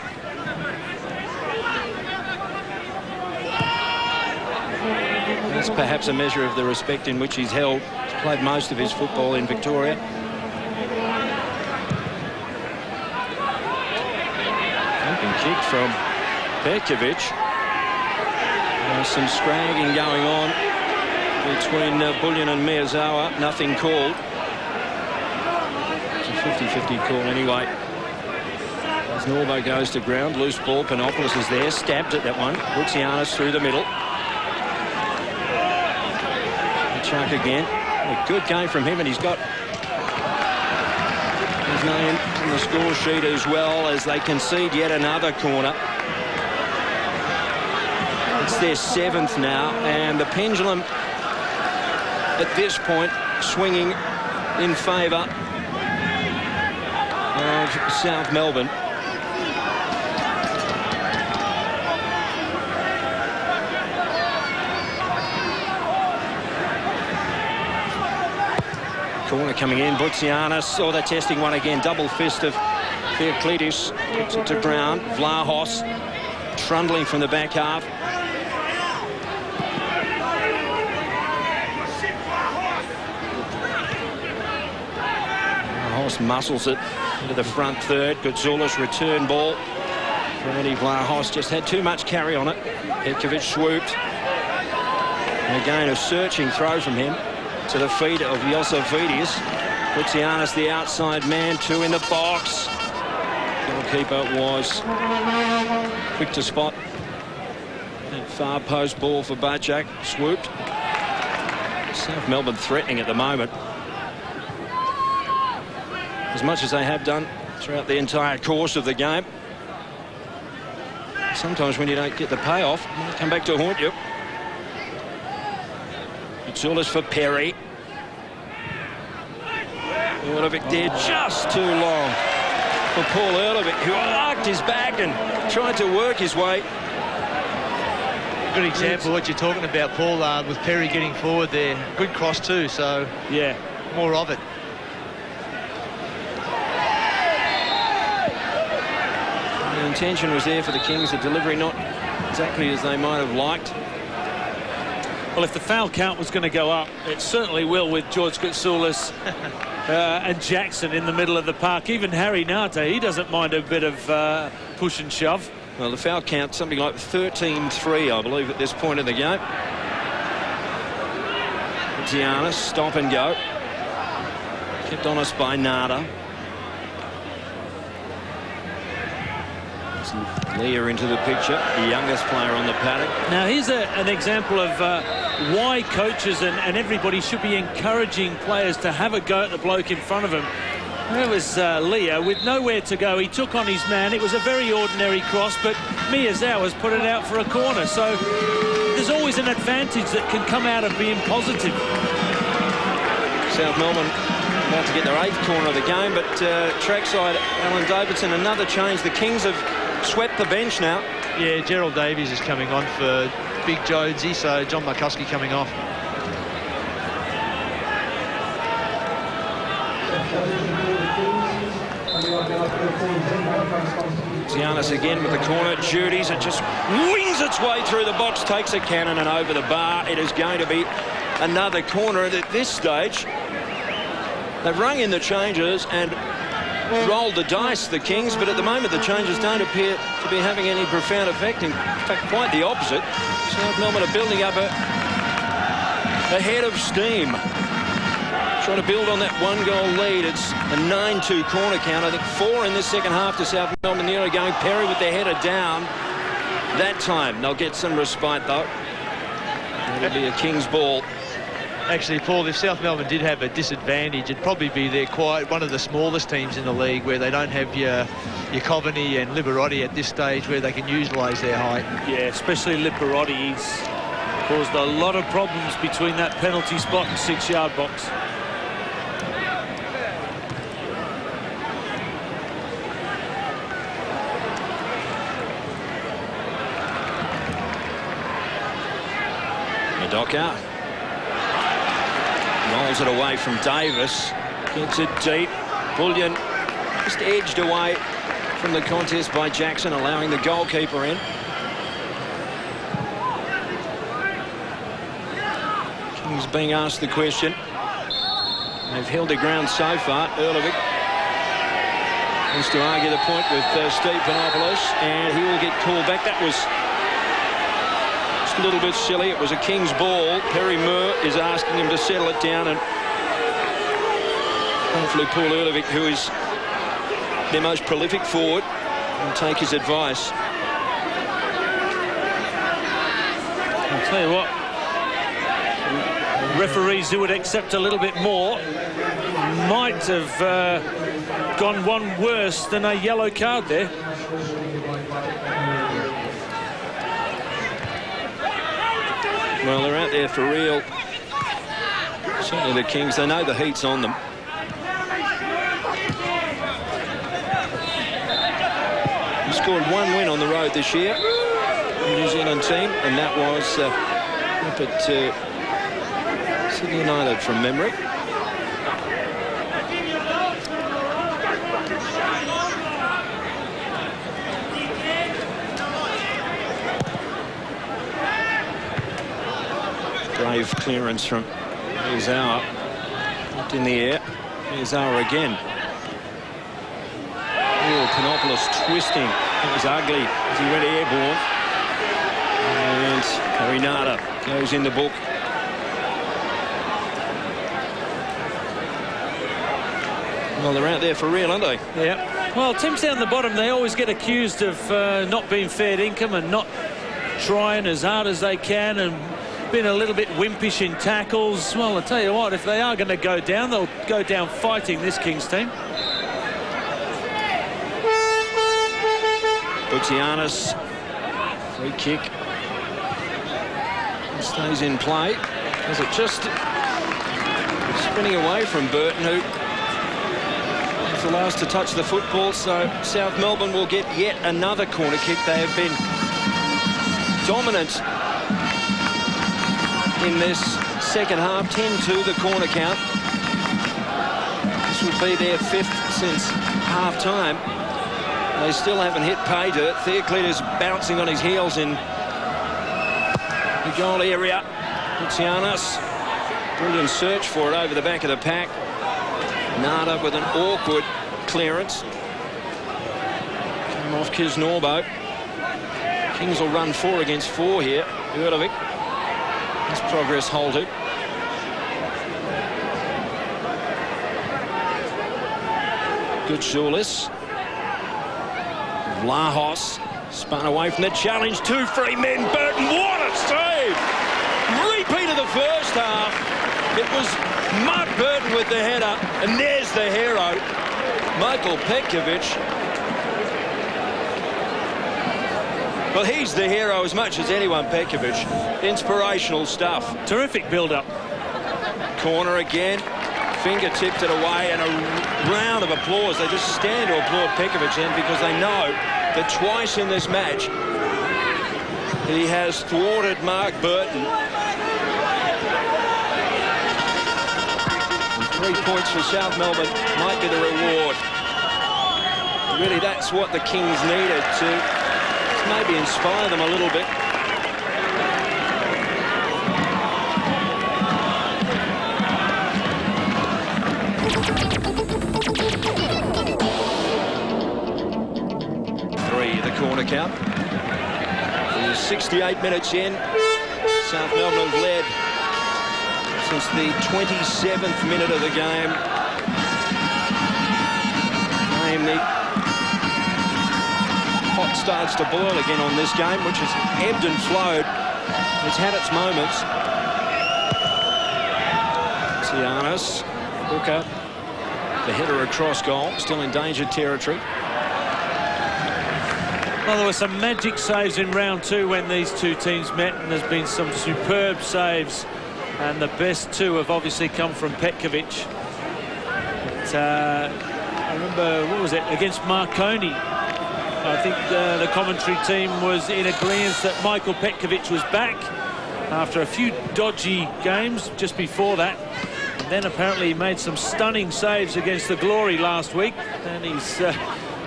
That's perhaps a measure of the respect in which he's held. He's played most of his football in Victoria. Open kick from Petkovic. There's some scragging going on between Bullion and Miyazawa. Nothing called. It's a 50-50 call anyway. As Norbo goes to ground, loose ball. Panopoulos is there, stabs at that one. Boutsianis through the middle. Chuck again. A good game from him, and he's got his name on the score sheet as well as they concede yet another corner. It's their 7th now, and the pendulum at this point swinging in favour of South Melbourne. Corner coming in, Boutsianis. Oh, they're testing one again. Double fist of Theoklidis. Puts it to ground. Vlahos trundling from the back half. Vlahos muscles it into the front third. Goutsoulis return ball. Freddie Vlahos just had too much carry on it. Petkovic swooped. And again, a searching throw from him to the feet of Josavidis. Boutsianis, the outside man, 2 in the box. Goalkeeper was quick to spot that far post ball for Butchak. Swooped. South Melbourne threatening at the moment, as much as they have done throughout the entire course of the game. Sometimes when you don't get the payoff, it might come back to haunt you. Goutsoulis for Perry. Erlevic there just too long for Paul Erlevic, who arced his back and tried to work his way. Good example of what you're talking about, Paul, with Perry getting forward there. Good cross too, so Yeah. more of it. The intention was there for the Kings, the delivery not exactly as they might have liked. Well, if the foul count was going to go up, it certainly will with George Goutsoulis and Jackson in the middle of the park. Even Harry Nate, he doesn't mind a bit of push and shove. Well, the foul count, something like 13-3, I believe, at this point in the game. Boutsianis, stop and go. Kept honest by Nada. Leah into the picture, the youngest player on the paddock. Now, here's an example of why coaches and everybody should be encouraging players to have a go at the bloke in front of him. There was Leah with nowhere to go. He took on his man. It was a very ordinary cross, but Miyazawa's put it out for a corner. So there's always an advantage that can come out of being positive. South Melbourne about to get their 8th corner of the game, but trackside Alan Davidson, another change. The Kings have swept the bench now. Yeah, Gerald Davies is coming on for Big Jonesy, so John Markovski coming off. Boutsianis again with the corner. Judy's, it just wings its way through the box, takes a cannon and over the bar. It is going to be another corner. At this stage, they've rung in the changes and rolled the dice, the Kings, but at the moment the changes don't appear to be having any profound effect. In fact, quite the opposite. South Melbourne are building up a head of steam, trying to build on that 1-goal lead. It's a 9-2 corner count. I think 4 in this second half to South Melbourne. Nearly going. Perry with their header down. That time they'll get some respite though. It'll be a Kings ball. Actually, Paul, if South Melbourne did have a disadvantage, it'd probably be they're quite one of the smallest teams in the league, where they don't have your Coveney and Liberotti at this stage, where they can utilise their height. Yeah, especially Liberotti. He's caused a lot of problems between that penalty spot and 6-yard box. Madoka rolls it away from Davis. Gets it deep. Bullion just edged away from the contest by Jackson, allowing the goalkeeper in. King's being asked the question. They've held their ground so far. Erlovic wants to argue the point with Steve Panopoulos, and he will get called back. That was just a little bit silly. It was a King's ball. Perry Moore is asking him to settle it down, and hopefully Paul Erlovic, who is their most prolific forward, will take his advice. I'll tell you what, referees who would accept a little bit more might have gone one worse than a yellow card there. Well, they're out there for real. Certainly the Kings, they know the heat's on them. They scored one win on the road this year, the New Zealand team, and that was up at Sydney United from memory. Brave clearance from Miyazawa. Up in the air. Miyazawa again. Oh, Panopoulos twisting. It was ugly as he went airborne. And Harinata goes in the book. Well, they're out there for real, aren't they? Yeah. Well, teams down the bottom, they always get accused of not being fair income and not trying as hard as they can and been a little bit wimpish in tackles. Well, I'll tell you what, if they are going to go down, they'll go down fighting, this Kings team. Boutsianis, free kick. It stays in play. Is it just spinning away from Burton, who was the last to touch the football? So South Melbourne will get yet another corner kick. They have been dominant in this second half. 10-2 the corner count. This would be their fifth since half-time. They still haven't hit pay dirt. Theoclides bouncing on his heels in the goal area. Boutsianis, brilliant search for it over the back of the pack. Nada with an awkward clearance. Came off Kisnorbo. Kings will run 4 against 4 here. Erlovic. His progress halted. Good Zulis. Vlahos spun away from the challenge. 2 free men. Burton, what a save! Repeat of the first half. It was Mark Burton with the header, and there's the hero, Michael Petkovic. Well, he's the hero as much as anyone, Petkovic. Inspirational stuff. Terrific build-up. Corner again. Finger tipped it away, and a round of applause. They just stand to applaud Petkovic then, because they know that twice in this match he has thwarted Mark Burton. And 3 points for South Melbourne might be the reward. Really, that's what the Kings needed to maybe inspire them a little bit. Corner count. 68 minutes in. South Melbourne have led since the 27th minute of the game. The pot starts to boil again on this game, which has ebbed and flowed. It's had its moments. Boutsianis, Booker, the header across goal, still in danger territory. Well, there were some magic saves in round 2 when these two teams met, and there's been some superb saves, and the best 2 have obviously come from Petkovic. But, I remember, what was it, against Marconi? I think the commentary team was in agreement that Michael Petkovic was back, after a few dodgy games just before that. And then apparently he made some stunning saves against the Glory last week. And he's,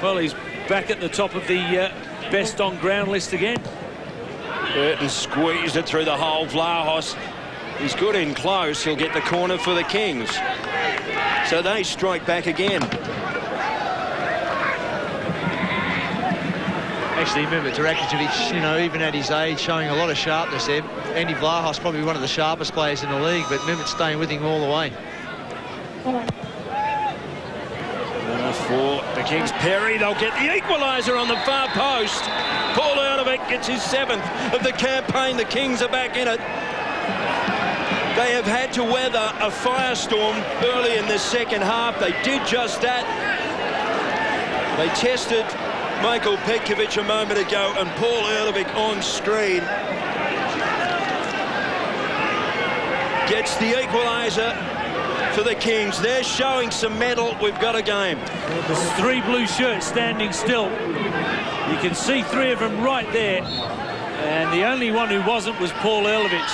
well, he's back at the top of the best on ground list again. Burton squeezed it through the hole. Vlahos, he's good in close. He'll get the corner for the Kings. So they strike back again. Actually, remember, Durakovic, you know, even at his age, showing a lot of sharpness there. Andy Vlahos probably one of the sharpest players in the league, but Mehmet staying with him all the way. For the Kings, Perry, they'll get the equaliser on the far post. Paul Erdovic gets his 7th of the campaign. The Kings are back in it. They have had to weather a firestorm early in the second half. They did just that. They tested Michael Petkovic a moment ago, and Paul Erdovic on screen gets the equaliser for the Kings. They're showing some mettle. We've got a game. There's 3 blue shirts standing still. You can see 3 of them right there. And the only one who wasn't was Paul Erlovic.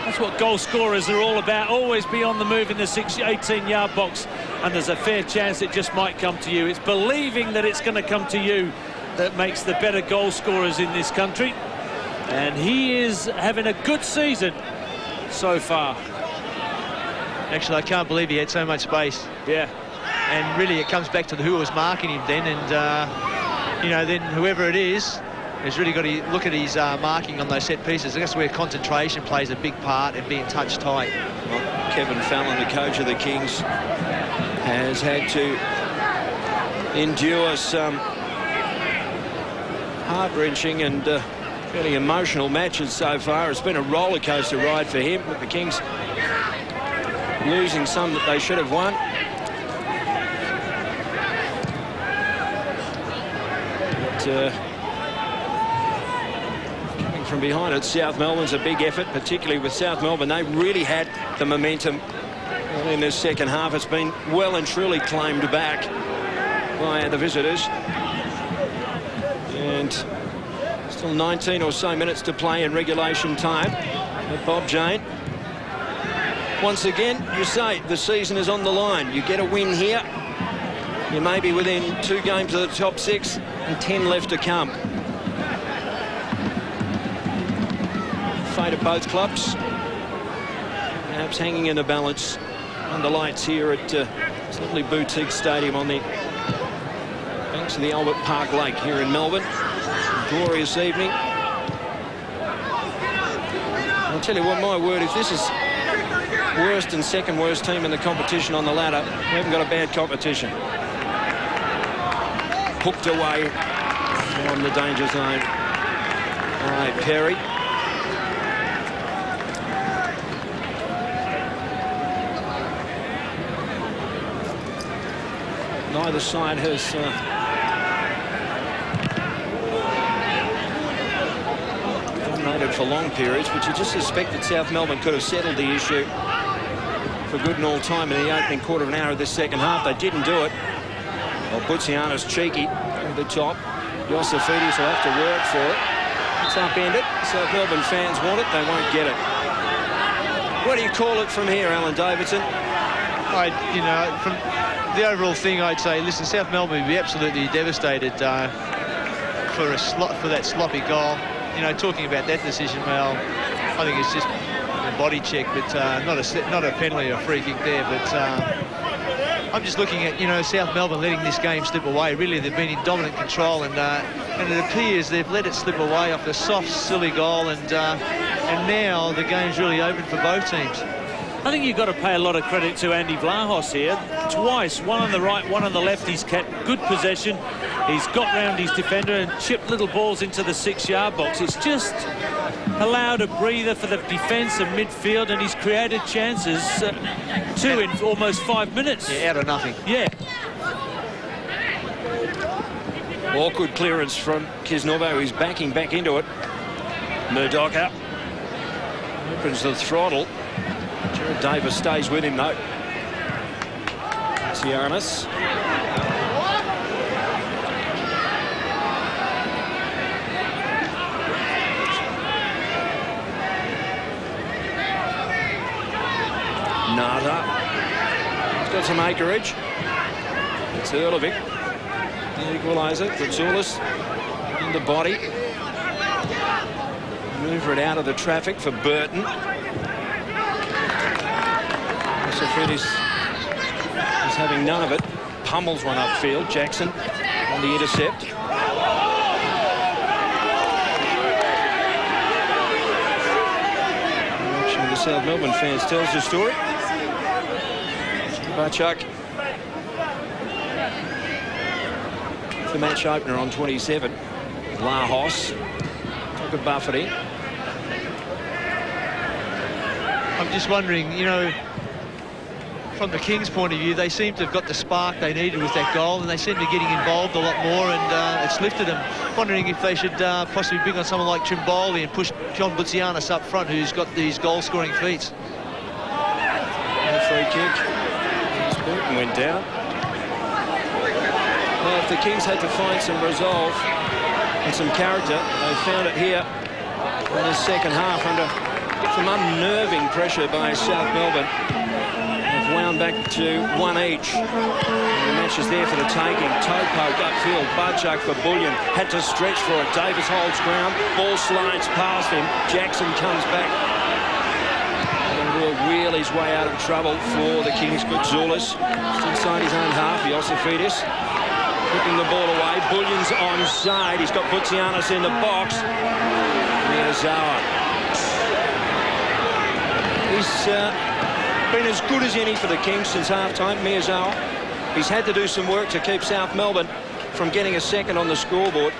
That's what goal scorers are all about. Always be on the move in the 18-yard box. And there's a fair chance it just might come to you. It's believing that it's going to come to you that makes the better goal scorers in this country. And he is having a good season so far. Actually, I can't believe he had so much space. Yeah. And really, it comes back to who was marking him then. And, you know, then whoever it is has really got to look at his marking on those set pieces. That's where concentration plays a big part and being touch tight. Well, Kevin Fallon, the coach of the Kings, has had to endure some heart-wrenching and fairly emotional matches so far. It's been a roller coaster ride for him, with the Kings losing some that they should have won. But, coming from behind it, South Melbourne's a big effort, particularly with South Melbourne. They really had the momentum in this second half. It's been well and truly claimed back by the visitors. And still 19 or so minutes to play in regulation time. But Bob Jane, once again, you say the season is on the line. You get a win here, you may be within 2 games of the top 6 and 10 left to come. Fate of both clubs perhaps hanging in the balance under lights here at this lovely boutique stadium on the banks of the Albert Park Lake here in Melbourne. Glorious evening. I'll tell you what, my word, if this is worst and second worst team in the competition on the ladder, we haven't got a bad competition. Hooked away from the danger zone. All right, Perry. Neither side has dominated for long periods, but you just suspect that South Melbourne could have settled the issue for good and all time in the opening quarter of an hour of this second half. They didn't do it. Well, Boutsianis cheeky at the top. Yosifidis will have to work for it. It's upended. South Melbourne fans want it. They won't get it. What do you call it from here, Alan Davidson? You know, from the overall thing, I'd say, listen, South Melbourne would be absolutely devastated for that sloppy goal. You know, talking about that decision, well, I think it's just a body check, but not a penalty or a free kick there. But I'm just looking at, you know, South Melbourne letting this game slip away. Really, they've been in dominant control, and it appears they've let it slip away off a soft, silly goal, and now the game's really open for both teams. I think you've got to pay a lot of credit to Andy Vlahos here. Twice, one on the right, one on the left. He's kept good possession. He's got round his defender and chipped little balls into the 6-yard box. It's just allowed a breather for the defence and midfield, and he's created chances, 2 in almost 5 minutes. Yeah, out of nothing. Yeah. Awkward clearance from Kisnovo. He's backing back into it. Murdoch opens the throttle. Jared Davis stays with him, though. Boutsianis. Nata. He's got some acreage. It's Erlovic. The equaliser. Gutsulis in the body. Maneuver it out of the traffic for Burton. Sofridis is having none of it. Pummels one upfield. Jackson on the intercept. Actually, the South Melbourne fans tells the story. Barchuk, the match opener on 27. Lahos took a buffeting. I'm just wondering, you know, from the Kings' point of view, they seem to have got the spark they needed with that goal, and they seem to be getting involved a lot more, and it's lifted them. Wondering if they should possibly bring on someone like Trimboli and push Con Boutsianis up front, who's got these goal-scoring feats. Free kick. Burton went down. Well, if the Kings had to find some resolve and some character, they found it here in the second half under some unnerving pressure by South Melbourne. They've wound back to 1 each. And the match is there for the taking. Toe poke upfield. Barchuk for Bullion. Had to stretch for it. Davis holds ground. Ball slides past him. Jackson comes back. Will wheel his way out of trouble for the Kings. Gutsulis just inside his own half. Iosifidis putting the ball away. Bullion's onside. He's got Boutsianis in the box. Miyazawa. He's been as good as any for the Kings since half-time. Miyazawa. He's had to do some work to keep South Melbourne from getting a second on the scoreboard.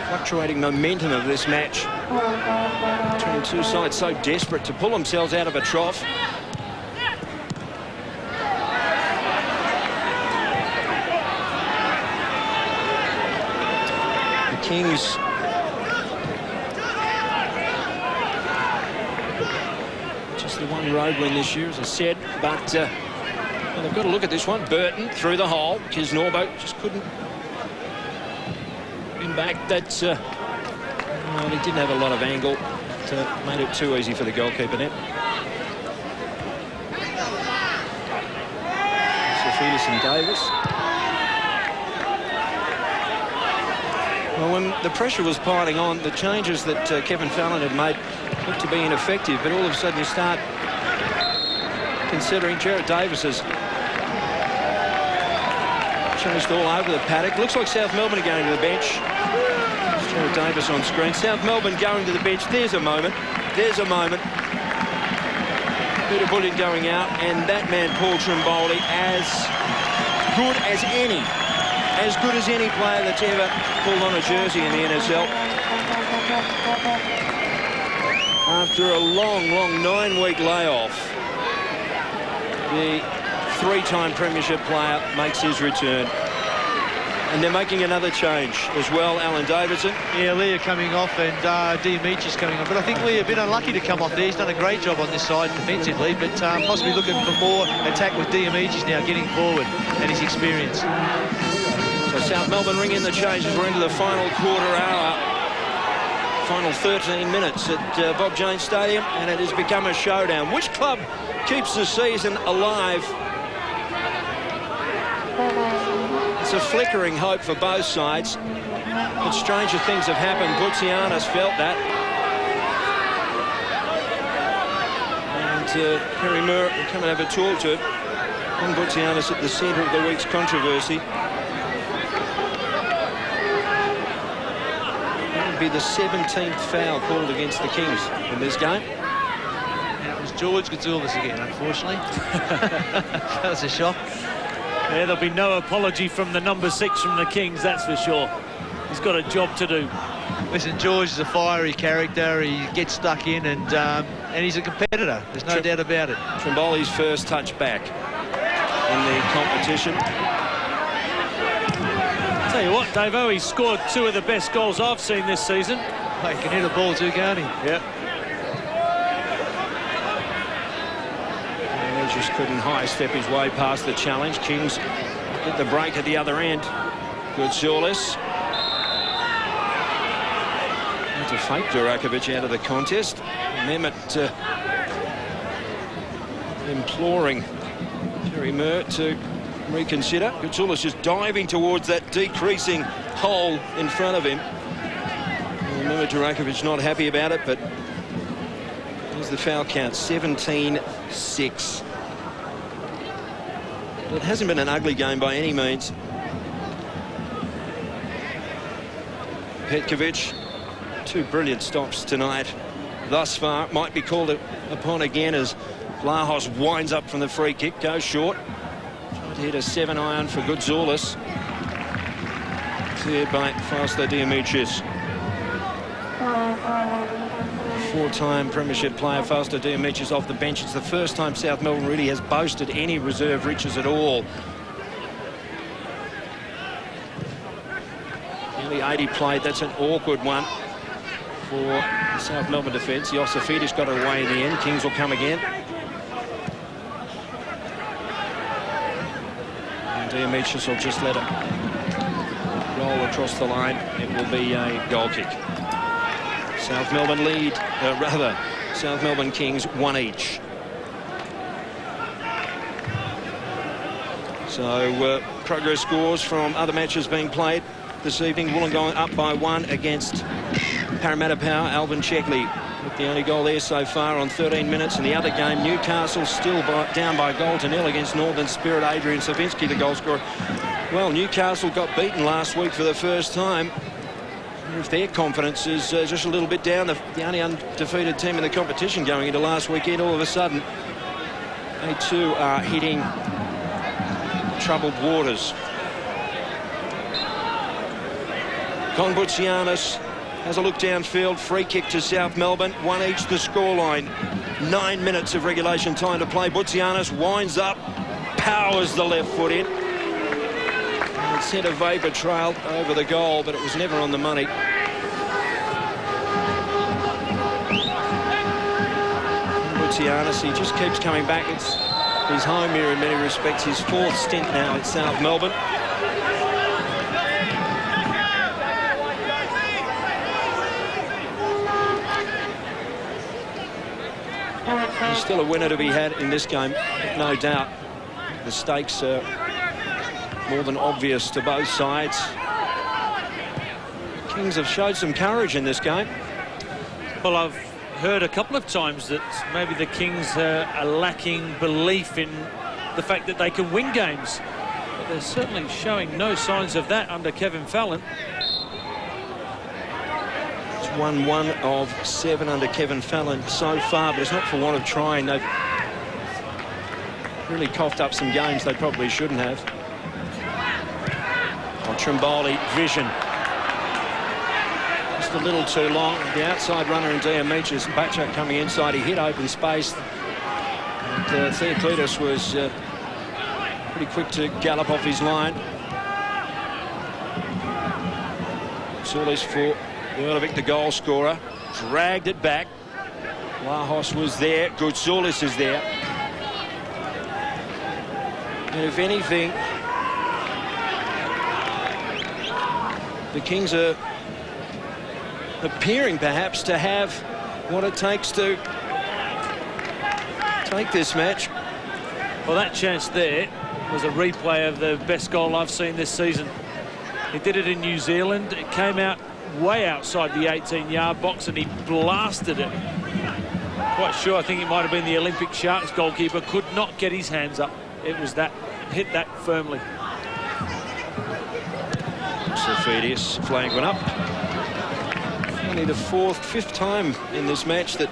Fluctuating momentum of this match between two sides so desperate to pull themselves out of a trough. The Kings just the one road win this year, as I said, but well, they've got to look at this one. Burton through the hole. Kisnorbo just couldn't back. That's well, he didn't have a lot of angle. It made it too easy for the goalkeeper then. Sofidis and Davis. Well, when the pressure was piling on, the changes that Kevin Fallon had made looked to be ineffective, but all of a sudden you start considering Jared Davis has changed all over the paddock. Looks like South Melbourne are going to the bench. Jared Davis on screen. South Melbourne going to the bench. There's a moment. There's a moment. Peter Bullion going out, and that man, Paul Trimboli, as good as any player that's ever pulled on a jersey in the NSL. After a long 9-week layoff, the three-time premiership player makes his return. And they're making another change as well. Alan Davidson. Yeah, Leah coming off and Diamitri's coming on. But I think Leah a bit unlucky to come off there. He's done a great job on this side defensively, but possibly looking for more attack with Diamitri's now getting forward and his experience. So South Melbourne ring in the changes. We're into the final quarter hour. Final 13 minutes at Bob James Stadium, and it has become a showdown. Which club keeps the season alive? It's a flickering hope for both sides, but stranger things have happened. Boutsianis felt that. And Perry Moore will come and have a talk to it. Con Boutsianis at the centre of the week's controversy. That would be the 17th foul called against the Kings in this game. And it was George Gutsulis again, unfortunately. That was a shock. Yeah, there'll be no apology from the number 6 from the Kings, that's for sure. He's got a job to do. Listen, George is a fiery character. He gets stuck in, and he's a competitor. There's no doubt about it. Trimboli's first touch back in the competition. Tell you what, Davo, he's scored 2 of the best goals I've seen this season. Oh, he can hit a ball too, can't he? Yeah. Just couldn't high-step his way past the challenge. Kings get the break at the other end. Gutsulis. To fake Durakovic out of the contest. Mehmet imploring Jerry Murr to reconsider. Gutsoulis just diving towards that decreasing hole in front of him. Mehmet Durakovic not happy about it, but here's the foul count, 17-6. It hasn't been an ugly game by any means. Petkovic, 2 brilliant stops tonight thus far. Might be called upon again as Vlahos winds up from the free kick, goes short. Tried to hit a 7-iron for Gutsoulis. Cleared by Fausto Diamicis. 4-time premiership player Fausto Diamicis off the bench. It's the first time South Melbourne really has boasted any reserve riches at all. Nearly 80 played. That's an awkward one for the South Melbourne defence. Iosifidis got it away in the end. Kingz will come again. And Diamicis will just let it roll across the line. It will be a goal kick. South Melbourne lead, South Melbourne Kingz 1 each. So progress scores from other matches being played this evening. Wollongong up by 1 against Parramatta Power. Alvin Checkley with the only goal there so far on 13 minutes. In the other game, Newcastle still down by 1-0 against Northern Spirit. Adrian Savinsky, the goal scorer. Well, Newcastle got beaten last week for the first time. If their confidence is just a little bit down, the only undefeated team in the competition going into last weekend, all of a sudden, they too are hitting troubled waters. Con Boutsianis has a look downfield, free kick to South Melbourne, 1 each the scoreline. 9 minutes of regulation time to play. Boutsianis winds up, powers the left foot in. It sent a vapour trail over the goal, but it was never on the money. Boutsianis, he just keeps coming back. It's his home here in many respects. His 4th stint now at South Melbourne. There's still a winner to be had in this game, no doubt. The stakes are more than obvious to both sides. Kings have showed some courage in this game. Well, I've heard a couple of times that maybe the Kings are lacking belief in the fact that they can win games. But they're certainly showing no signs of that under Kevin Fallon. It's won 1 of 7 under Kevin Fallon so far, but it's not for want of trying. They've really coughed up some games they probably shouldn't have. Trimboli, vision. Just a little too long. The outside runner in Diamicis, Batchak coming inside. He hit open space. And Theoclides was pretty quick to gallop off his line. Solis for Jurlovic, the goal scorer. Dragged it back. Vlahos was there. Gutsoulis is there. And if anything, the Kings are appearing perhaps to have what it takes to take this match. Well, that chance there was a replay of the best goal I've seen this season. He did it in New Zealand. It came out way outside the 18-yard box and he blasted it. Quite sure, I think it might have been the Olympic Sharks goalkeeper, could not get his hands up. It was that, hit that firmly. Iosifidis flag went up. Only the 5th time in this match that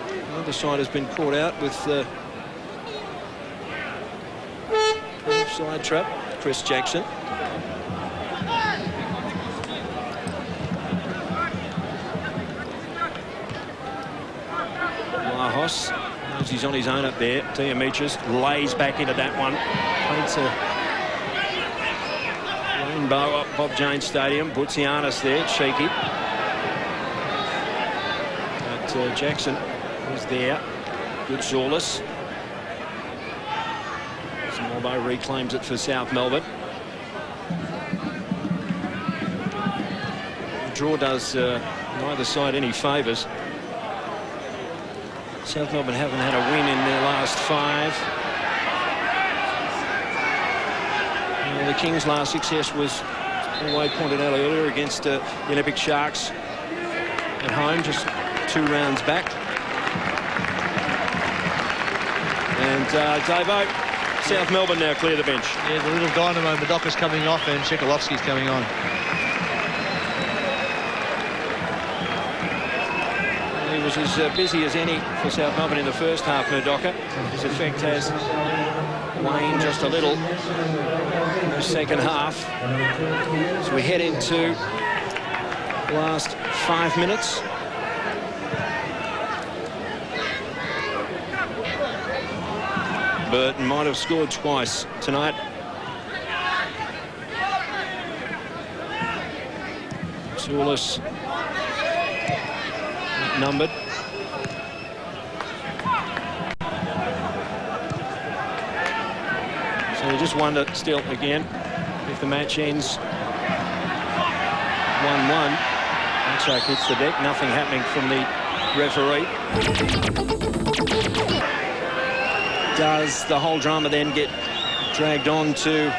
the other side has been caught out with side trap. Chris Jackson. Vlahos, he's on his own up there. Diamicis lays back into that one. Paints a rainbow up Bob James Stadium. Boutsianis there, cheeky. But Jackson was there. Gutsoulis. Smallbow reclaims it for South Melbourne. draw does neither side any favours. South Melbourne haven't had a win in their last 5. The Kings' last success was, as Wade pointed out earlier, against the Olympic Sharks at home, just 2 rounds back. And Davo, South Melbourne now clear the bench. Yeah, the little dynamo Madoka's coming off and Shekalovsky's coming on. He was as busy as any for South Melbourne in the first half, Madoka. His effect has waned just a little in the second half. As we head into the last 5 minutes. Burton might have scored twice tonight. Soulis numbered. So you just wonder still again if the match ends 1-1. Chuck hits the deck, nothing happening from the referee. Does the whole drama then get dragged on to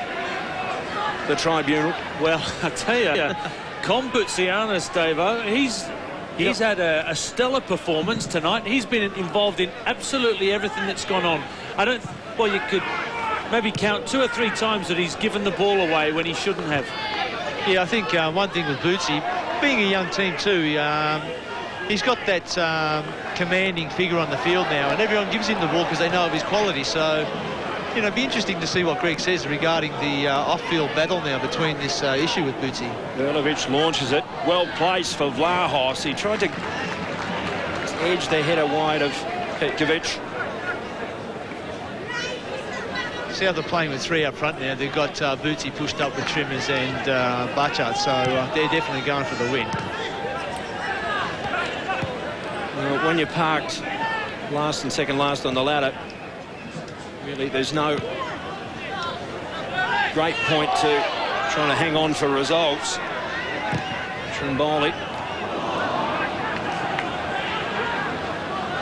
the tribunal? Well, I tell you, Con Boutsianis, Davo, he's had a stellar performance tonight. He's been involved in absolutely everything that's gone on. Well, you could maybe count 2 or 3 times that he's given the ball away when he shouldn't have. Yeah, I think one thing with Bootsy, being a young team too, he's got that commanding figure on the field now, and everyone gives him the ball because they know of his quality. So, you know, it'd be interesting to see what Greg says regarding the off-field battle now between this issue with Bootsy. Verlovic launches it. Well placed for Vlahos. He tried to edge the header wide of Petkovic. See how they're playing with 3 up front now. They've got Bootsy pushed up with Trimmers and Butchart, so they're definitely going for the win. When you're parked last and second last on the ladder, really there's no great point to trying to hang on for results. Trimboli.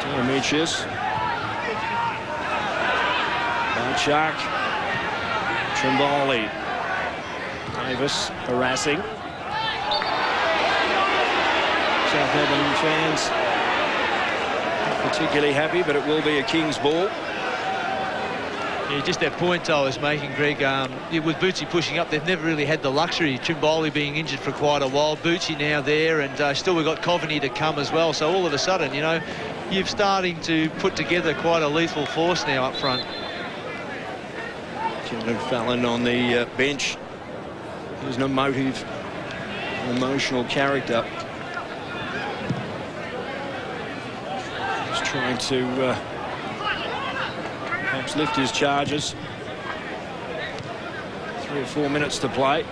Diomicius. Barchak. Trimboli. Davis harassing. South Melbourne fans particularly happy, but it will be a King's ball. Yeah, just that point I was making, Greg, with Bootsy pushing up, they've never really had the luxury. Trimboli being injured for quite a while, Bootsy now there, and still we've got Coveney to come as well. So all of a sudden, you know, you're starting to put together quite a lethal force now up front. Kevin Fallon on the bench. He's an emotive, emotional character. He's trying to perhaps lift his charges. 3 or 4 minutes to play.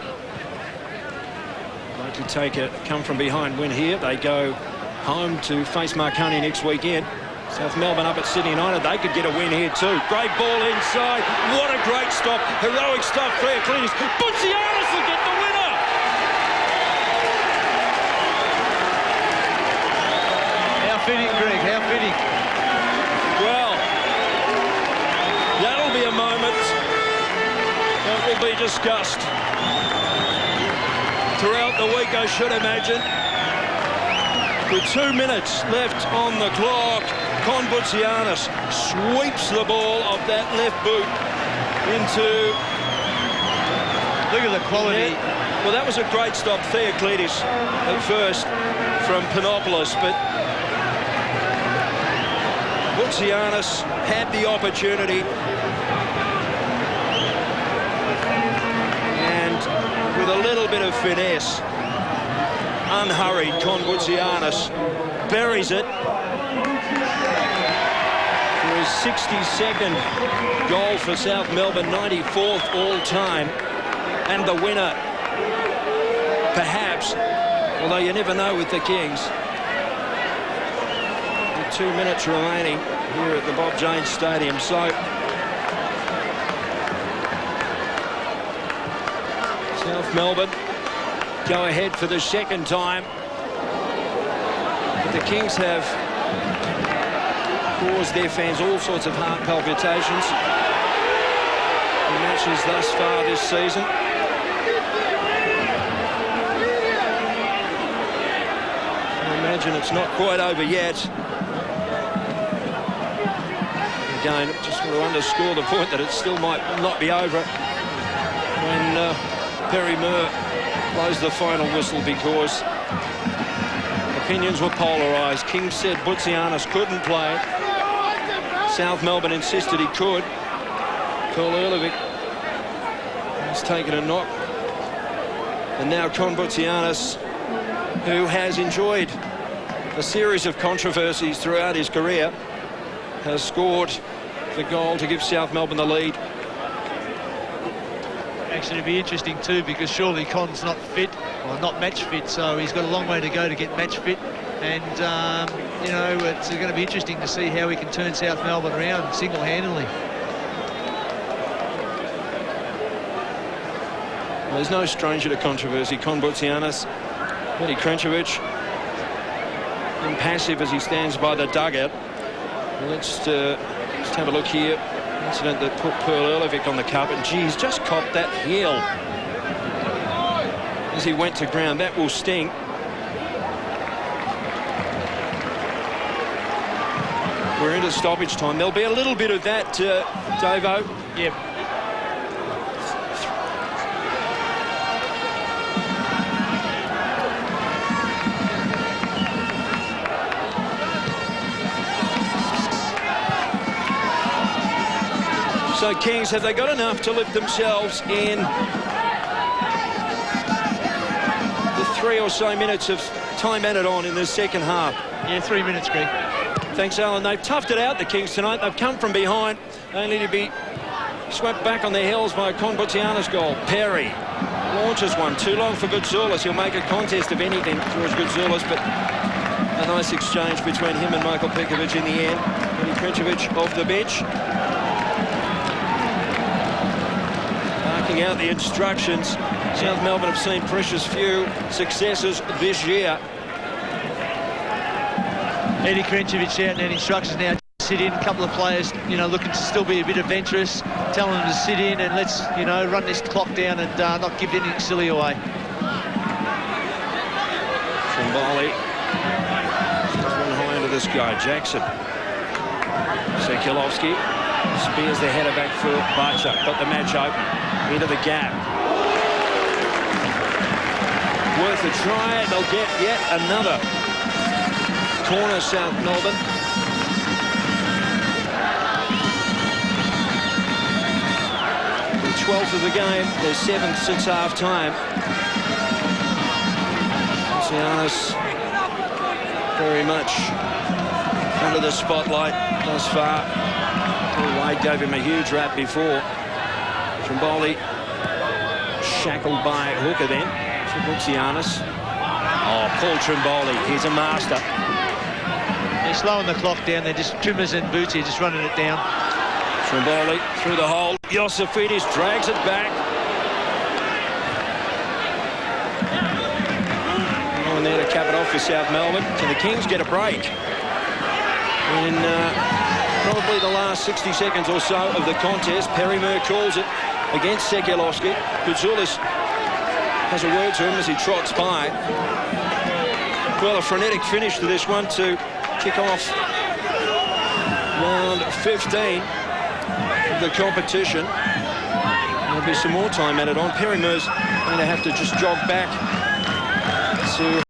Like to take a come-from-behind win here. They go home to face Marconi next weekend. South Melbourne up at Sydney United. They could get a win here too. Great ball inside. What a great stop. Heroic stop. Clear. Boutsianis will get the winner. How fitting, Greg, how fitting. Well, that'll be a moment that will be discussed throughout the week, I should imagine. With 2 minutes left on the clock, Con Boutsianis sweeps the ball of that left boot into... Look at the quality. Yeah. Well, that was a great stop, Theoclides, at first from Panopoulos, but Boutsianis had the opportunity. And with a little bit of finesse, unhurried, Con Boutsianis buries it for his 62nd goal for South Melbourne, 94th all-time, and the winner, perhaps, although you never know with the Kings. With 2 minutes remaining here at the Bob Janes Stadium, so South Melbourne go ahead for the second time. But the Kings have caused their fans all sorts of heart palpitations in matches thus far this season. I imagine it's not quite over yet. Again, just want to underscore the point that it still might not be over when Perry Moore blows the final whistle, because opinions were polarised. Kings said Boutsianis couldn't play. South Melbourne insisted he could. Pearl Erlevic has taken a knock. And now Con Boutsianis, who has enjoyed a series of controversies throughout his career, has scored the goal to give South Melbourne the lead. Actually, it'll be interesting too, because surely Con's not fit, or not match fit, so he's got a long way to go to get match fit. And, you know, it's going to be interesting to see how he can turn South Melbourne around single-handedly. Well, there's no stranger to controversy. Con Boutsianis, Eddie Krenkovic, impassive as he stands by the dugout. Well, let's have a look here. Incident that put Pearl Erlevic on the carpet. Geez, just copped that heel as he went to ground. That will sting. We're into stoppage time. There'll be a little bit of that, Davo. Yep. So Kings, have they got enough to lift themselves in the 3 or so minutes of time added on in the second half? Yeah, 3 minutes, Greg. Thanks, Alan. They've toughed it out, the Kings, tonight. They've come from behind, only to be swept back on their heels by a Con Boutsianis goal. Perry launches one. Too long for Goodsoulis. He'll make a contest of anything towards Goodsoulis, but a nice exchange between him and Michael Pekovic in the end. Eddie Krenkovic off the bench, barking out the instructions. South Melbourne have seen precious few successes this year. Eddie Krenkovic shouting out instructions now. Sit in. A couple of players, you know, looking to still be a bit adventurous, telling them to sit in and let's, you know, run this clock down and not give anything silly away. Trimboli one high into this guy, Jackson. Sekulovsky spears the header back for Barchuk. Got the match open into the gap. Worth a try, and they'll get yet another corner, South Melbourne. The 12th of the game, their 7th since half-time. Boutsianis very much under the spotlight thus far. Wade gave him a huge rap before. Trimboli shackled by Hooker then for Boutsianis. Oh, Paul Trimboli, he's a master. They're slowing the clock down. They're just Trimmers and Bootsy just running it down. Trimboli through the hole. Josefidis drags it back. Oh, and there to cap it off for South Melbourne. Can the Kings get a break in probably the last 60 seconds or so of the contest? Perry Moore calls it against Sekulovsky. Goodsoulis has a word to him as he trots by. Well, a frenetic finish to this one to kick off round 15 of the competition. There'll be some more time added on. Perry Moore's going to have to just jog back to